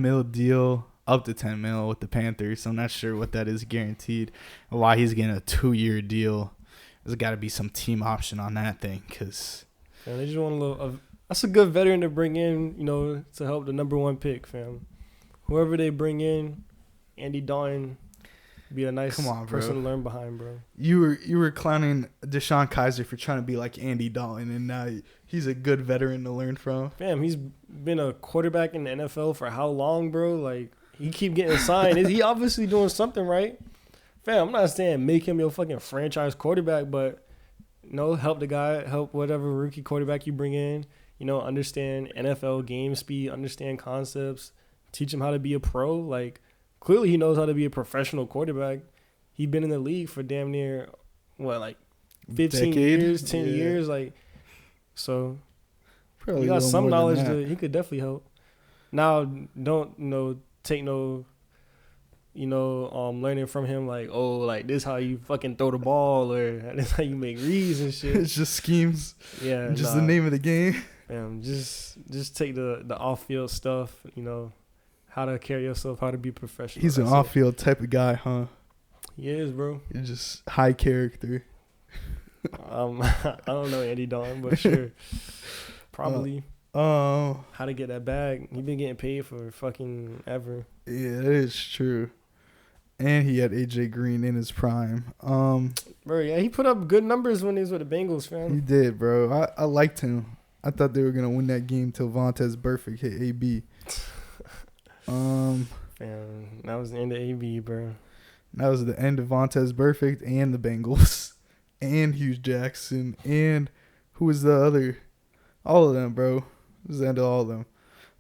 mil deal, up to $10 mil with the Panthers. I'm not sure what that is guaranteed, or why he's getting a 2-year deal. There's got to be some team option on that thing, because they just want a little. That's a good veteran to bring in, to help the number 1 pick, fam. Whoever they bring in, Andy Dalton, be a nice person to learn behind, bro. You were clowning Deshaun Kaiser for trying to be like Andy Dalton, and now he's a good veteran to learn from. Fam, he's been a quarterback in the NFL for how long, bro? Like, he keep getting signed. He obviously doing something right. Fam, I'm not saying make him your fucking franchise quarterback, but, help the guy, help whatever rookie quarterback you bring in, understand NFL game speed, understand concepts, teach him how to be a pro. Like, clearly he knows how to be a professional quarterback. He been in the league for damn near, 15 years, 10 years, like, so probably he got some knowledge he could definitely help. Now, don't, take no, learning from him like, this how you fucking throw the ball or this how you make reads and shit. It's just schemes. Yeah. Just the name of the game. Just take the off-field stuff, how to carry yourself, how to be professional. He's an off-field type of guy, huh? He is, bro. He's just high character. I don't know Andy Dalton, but sure. Probably. Oh. How to get that bag. He been getting paid for fucking ever. Yeah, that is true. And he had AJ Green in his prime. Bro, yeah, he put up good numbers when he was with the Bengals, fam. He did, bro. I liked him. I thought they were gonna win that game till Vontaze Burfict hit AB. Man, that was the end of AB, bro. That was the end of Vontaze Burfict and the Bengals. And Hughes Jackson. And who was the other? All of them, bro. It was the end of all of them.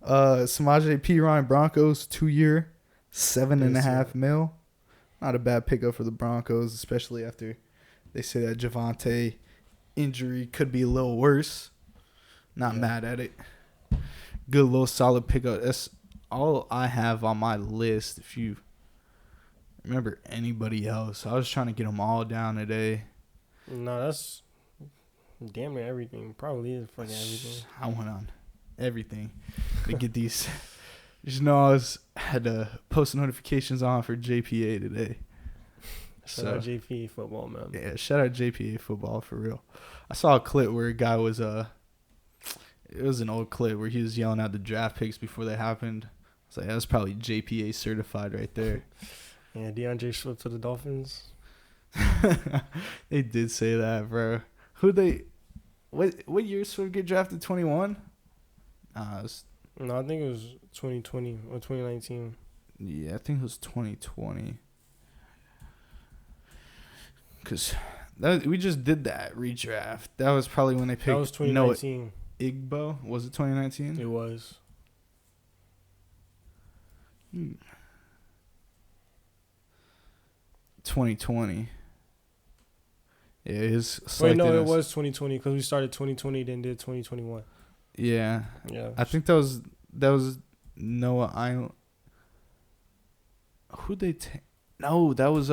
Samaje Perine Broncos, 2-year, $7.5 mil. Not a bad pickup for the Broncos, especially after they say that Javonte injury could be a little worse. Not mad at it. Good little solid pickup. That's all I have on my list. If you remember anybody else, I was trying to get them all down today. No, that's damn near everything. Probably is fucking everything. I went on everything to get these. Just know I had to post notifications on for JPA today. Shout out JPA football, man. Yeah, shout out JPA football for real. I saw a clip where a guy was it was an old clip where he was yelling out the draft picks before they happened. I was like, that's probably JPA certified right there. Yeah, DeAndre Swift to the Dolphins. They did say that, bro. What year Swift get drafted? 21? No, I think it was 2020 or 2019. Yeah, I think it was 2020. Because we just did that redraft. That was probably when they picked. That was 2019. Igbo? Was it 2019? It was. 2020. Yeah, his. Wait, no, it was 2020 because we started 2020, then did 2021. Yeah. Yeah. I think that was Noah Island. Who'd they take? No, that was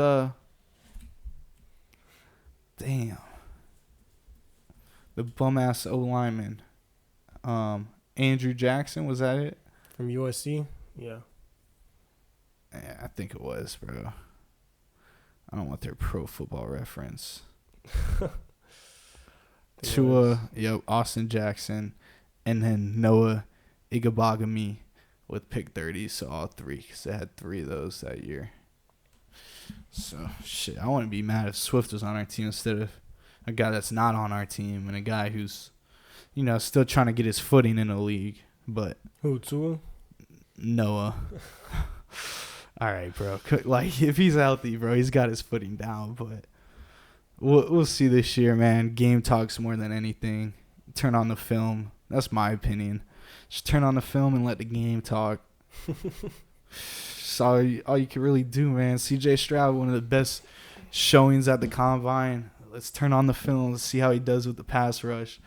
damn. The bum ass O lineman. Andrew Jackson, was that it? From USC? Yeah. Yeah, I think it was, bro. I don't want their Pro Football Reference. Tua, Austin Jackson, and then Noah Igabagami with pick 30. So all three, because they had 3 of those that year. So, shit, I wouldn't be mad if Swift was on our team instead of a guy that's not on our team and a guy who's, still trying to get his footing in the league. But who, Tua? Noah. All right, bro. Like, if he's healthy, bro, he's got his footing down. But we'll see this year, man. Game talks more than anything. Turn on the film. That's my opinion. Just turn on the film and let the game talk. That's all you can really do, man. C.J. Stroud, one of the best showings at the Combine. Let's turn on the film. Let's see how he does with the pass rush.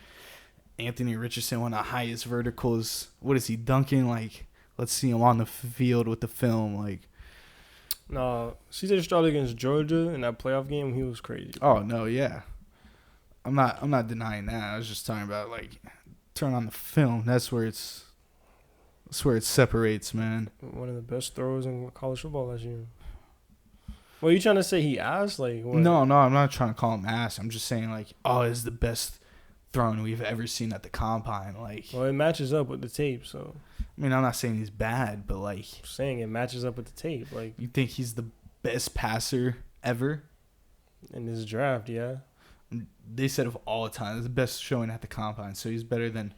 Anthony Richardson, one of the highest verticals. What is he dunking? Like, let's see him on the field with the film. Like, no, C.J. Stroud against Georgia in that playoff game, he was crazy. Oh no, yeah. I'm not denying that. I was just talking about, like, turn on the film. That's where it separates, man. One of the best throws in college football last year. What, are you trying to say he ass? Like, what? No, I'm not trying to call him ass. I'm just saying, like, it's the best throwing we've ever seen at the Combine. Like, well, it matches up with the tape, so. I mean, I'm not saying he's bad, but, like, I'm saying it matches up with the tape. Like, you think he's the best passer ever in this draft? Yeah. They said of all time, it's the best showing at the Combine. So he's better than,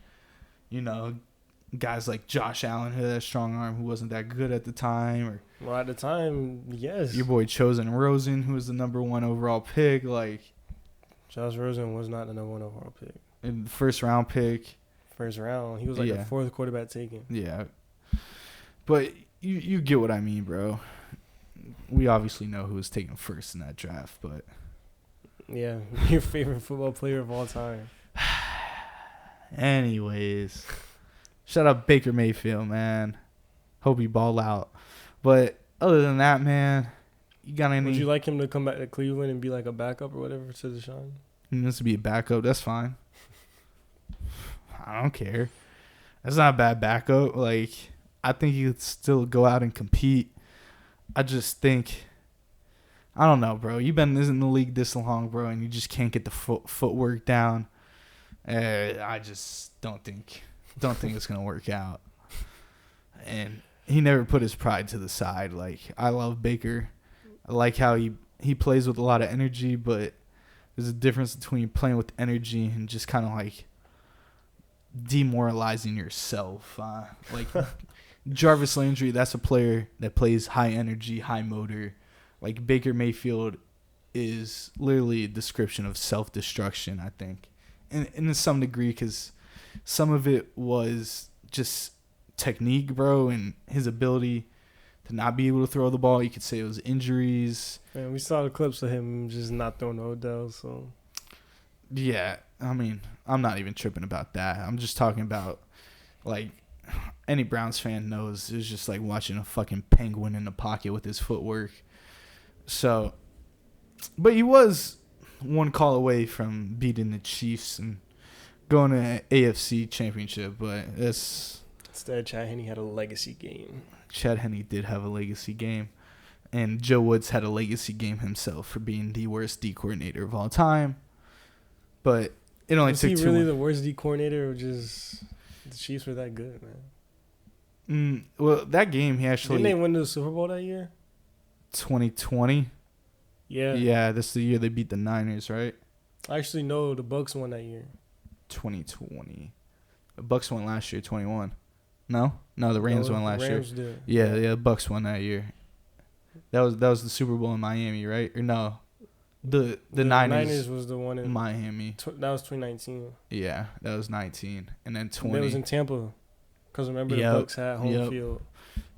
guys like Josh Allen who had a strong arm who wasn't that good at the time, or at the time, yes. Your boy Chosen Rosen, who was the number 1 overall pick, like. Josh Rosen was not the number 1 overall pick. In the first round pick. First round. He was like the 4th quarterback taken. Yeah. But you get what I mean, bro. We obviously know who was taken first in that draft, but. Yeah, your favorite football player of all time. Anyways. Shout out Baker Mayfield, man. Hope he ball out. But other than that, man, you got any? Would you like him to come back to Cleveland and be like a backup or whatever to Deshaun? He wants to be a backup. That's fine. I don't care. That's not a bad backup. Like, I think he could still go out and compete. I just think, I don't know, bro. You've been in the league this long, bro, and you just can't get the footwork down. I just don't think it's gonna work out. And he never put his pride to the side. Like, I love Baker. I like how he plays with a lot of energy, but there's a difference between playing with energy and just kind of like demoralizing yourself. Like Jarvis Landry, that's a player that plays high energy, high motor. Like, Baker Mayfield is literally a description of self-destruction, I think. And in some degree, because some of it was just technique, bro, and his ability to not be able to throw the ball. You could say it was injuries. Man, we saw the clips of him just not throwing to Odell, so. Yeah, I mean, I'm not even tripping about that. I'm just talking about, like, any Browns fan knows it's just like watching a fucking penguin in the pocket with his footwork. So, but he was one call away from beating the Chiefs and going to AFC Championship, but it's... Instead, Chad Henne had a legacy game. Chad Henne did have a legacy game. And Joe Woods had a legacy game himself for being the worst D coordinator of all time. But it only Was took he 2 really the worst D coordinator, or just the Chiefs were that good, man? Well, that game he actually Didn't they win the Super Bowl that year? 2020. Yeah. Yeah, this is the year they beat the Niners, right? Actually, no, the Bucks won that year. 2020. The Bucks won last year, 21. No, the Rams won last year. Rams did. Yeah, the Bucks won that year. That was the Super Bowl in Miami, right? Or no, the Niners was the one in Miami. That was 2019. Yeah, that was 19, and then 20. That was in Tampa, because remember the Bucks had home field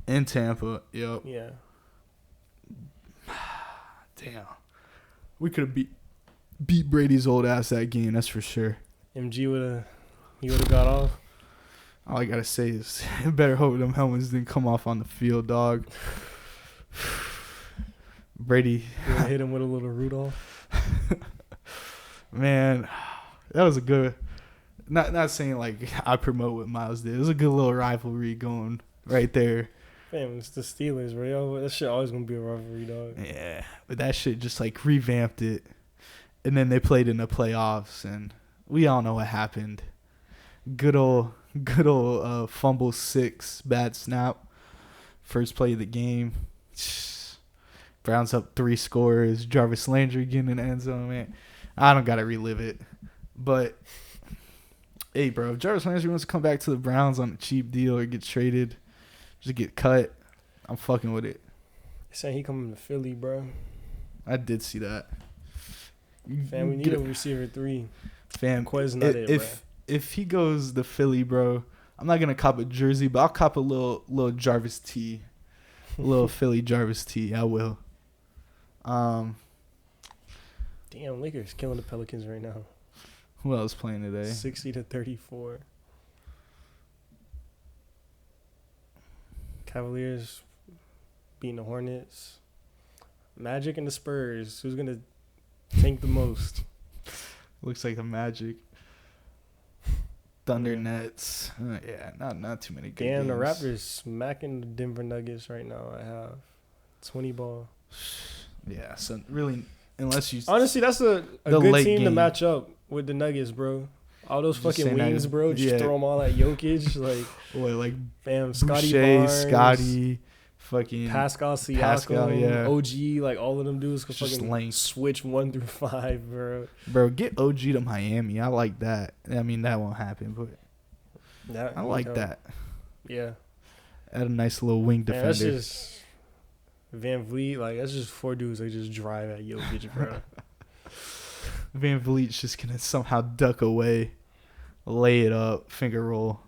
in Tampa. Yep. Yeah. Damn, we could have beat Brady's old ass that game. That's for sure. MG would have got off. All I gotta say is, better hope them helmets didn't come off on the field, dog. Brady hit him with a little Rudolph. Man, that was a good. Not saying like I promote what Miles did. It was a good little rivalry going right there. Fam, it's the Steelers, bro. That shit always gonna be a rivalry, dog. Yeah, but that shit just like revamped it, and then they played in the playoffs, and we all know what happened. Good old fumble 6, bad snap, first play of the game. Browns up 3 scores. Jarvis Landry getting in the end zone, man. I don't gotta relive it, but hey, bro, if Jarvis Landry wants to come back to the Browns on a cheap deal or get traded, just get cut, I'm fucking with it. They saying he coming to Philly, bro. I did see that. Fam, we need a receiver 3. Fam, Quez not it, bro. If he goes to Philly, bro, I'm not gonna cop a jersey, but I'll cop a little Jarvis tee, a little Philly Jarvis tee. I will. Damn, Lakers killing the Pelicans right now. Who else playing today? 60-34. Cavaliers beating the Hornets. Magic and the Spurs. Who's gonna tank the most? Looks like the Magic. Thunder Nets. Yeah, not too many good games. The Raptors smacking the Denver Nuggets right now. I have 20 ball. Yeah, so really, unless you honestly, that's a good team to match up with the Nuggets, bro. All those just fucking wings, bro. Just throw them all at Jokic, like bam, Scotty Barnes, Scotty, fucking Pascal Siakam, OG, like all of them dudes could just fucking switch 1 through 5, bro. Bro, get OG to Miami. I like that. I mean, that won't happen, but I like that. Yeah, add a nice little wing defender. That's just Van Vliet. Like that's just 4 dudes that just drive at Jokic, bro. Van Vliet's just gonna somehow duck away, lay it up, finger roll.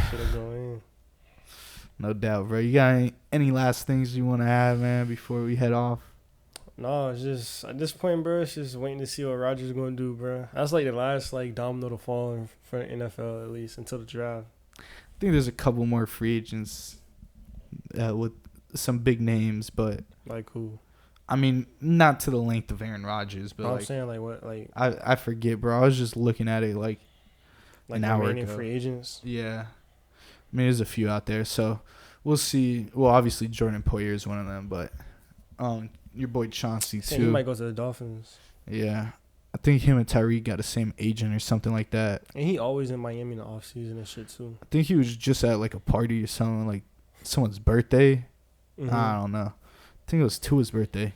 Should've gone in. No doubt, bro. You got any last things you want to add, man, before we head off? No, it's just at this point, bro. It's just waiting to see what Rodgers gonna do, bro. That's like the last domino to fall in front of NFL, at least until the draft. I think there's a couple more free agents with some big names, but like who? I mean, not to the length of Aaron Rodgers, but I'm saying like what, like I forget, bro. I was just looking at it like an hour ago. Free agents. Yeah, I mean, there's a few out there, so we'll see. Well, obviously Jordan Poyer is one of them, but your boy Chauncey too. He might go to the Dolphins. Yeah, I think him and Tyreek got the same agent or something like that. And he always in Miami in the offseason and shit too. I think he was just at like a party or something, like someone's birthday. Mm-hmm. I don't know. I think it was Tua's birthday.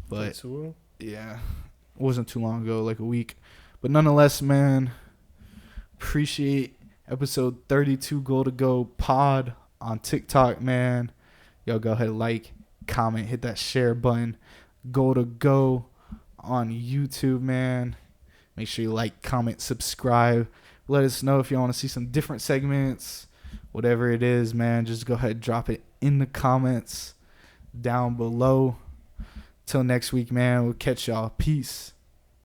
But Tua? Yeah, it wasn't too long ago, like a week. But nonetheless, man, appreciate episode 32 Goal2Go pod on TikTok, man. Y'all go ahead, like, comment, hit that share button. Goal2Go on YouTube, man. Make sure you like, comment, subscribe. Let us know if you want to see some different segments, whatever it is, man. Just go ahead, drop it in the comments down below. Till next week, man. We'll catch y'all. Peace.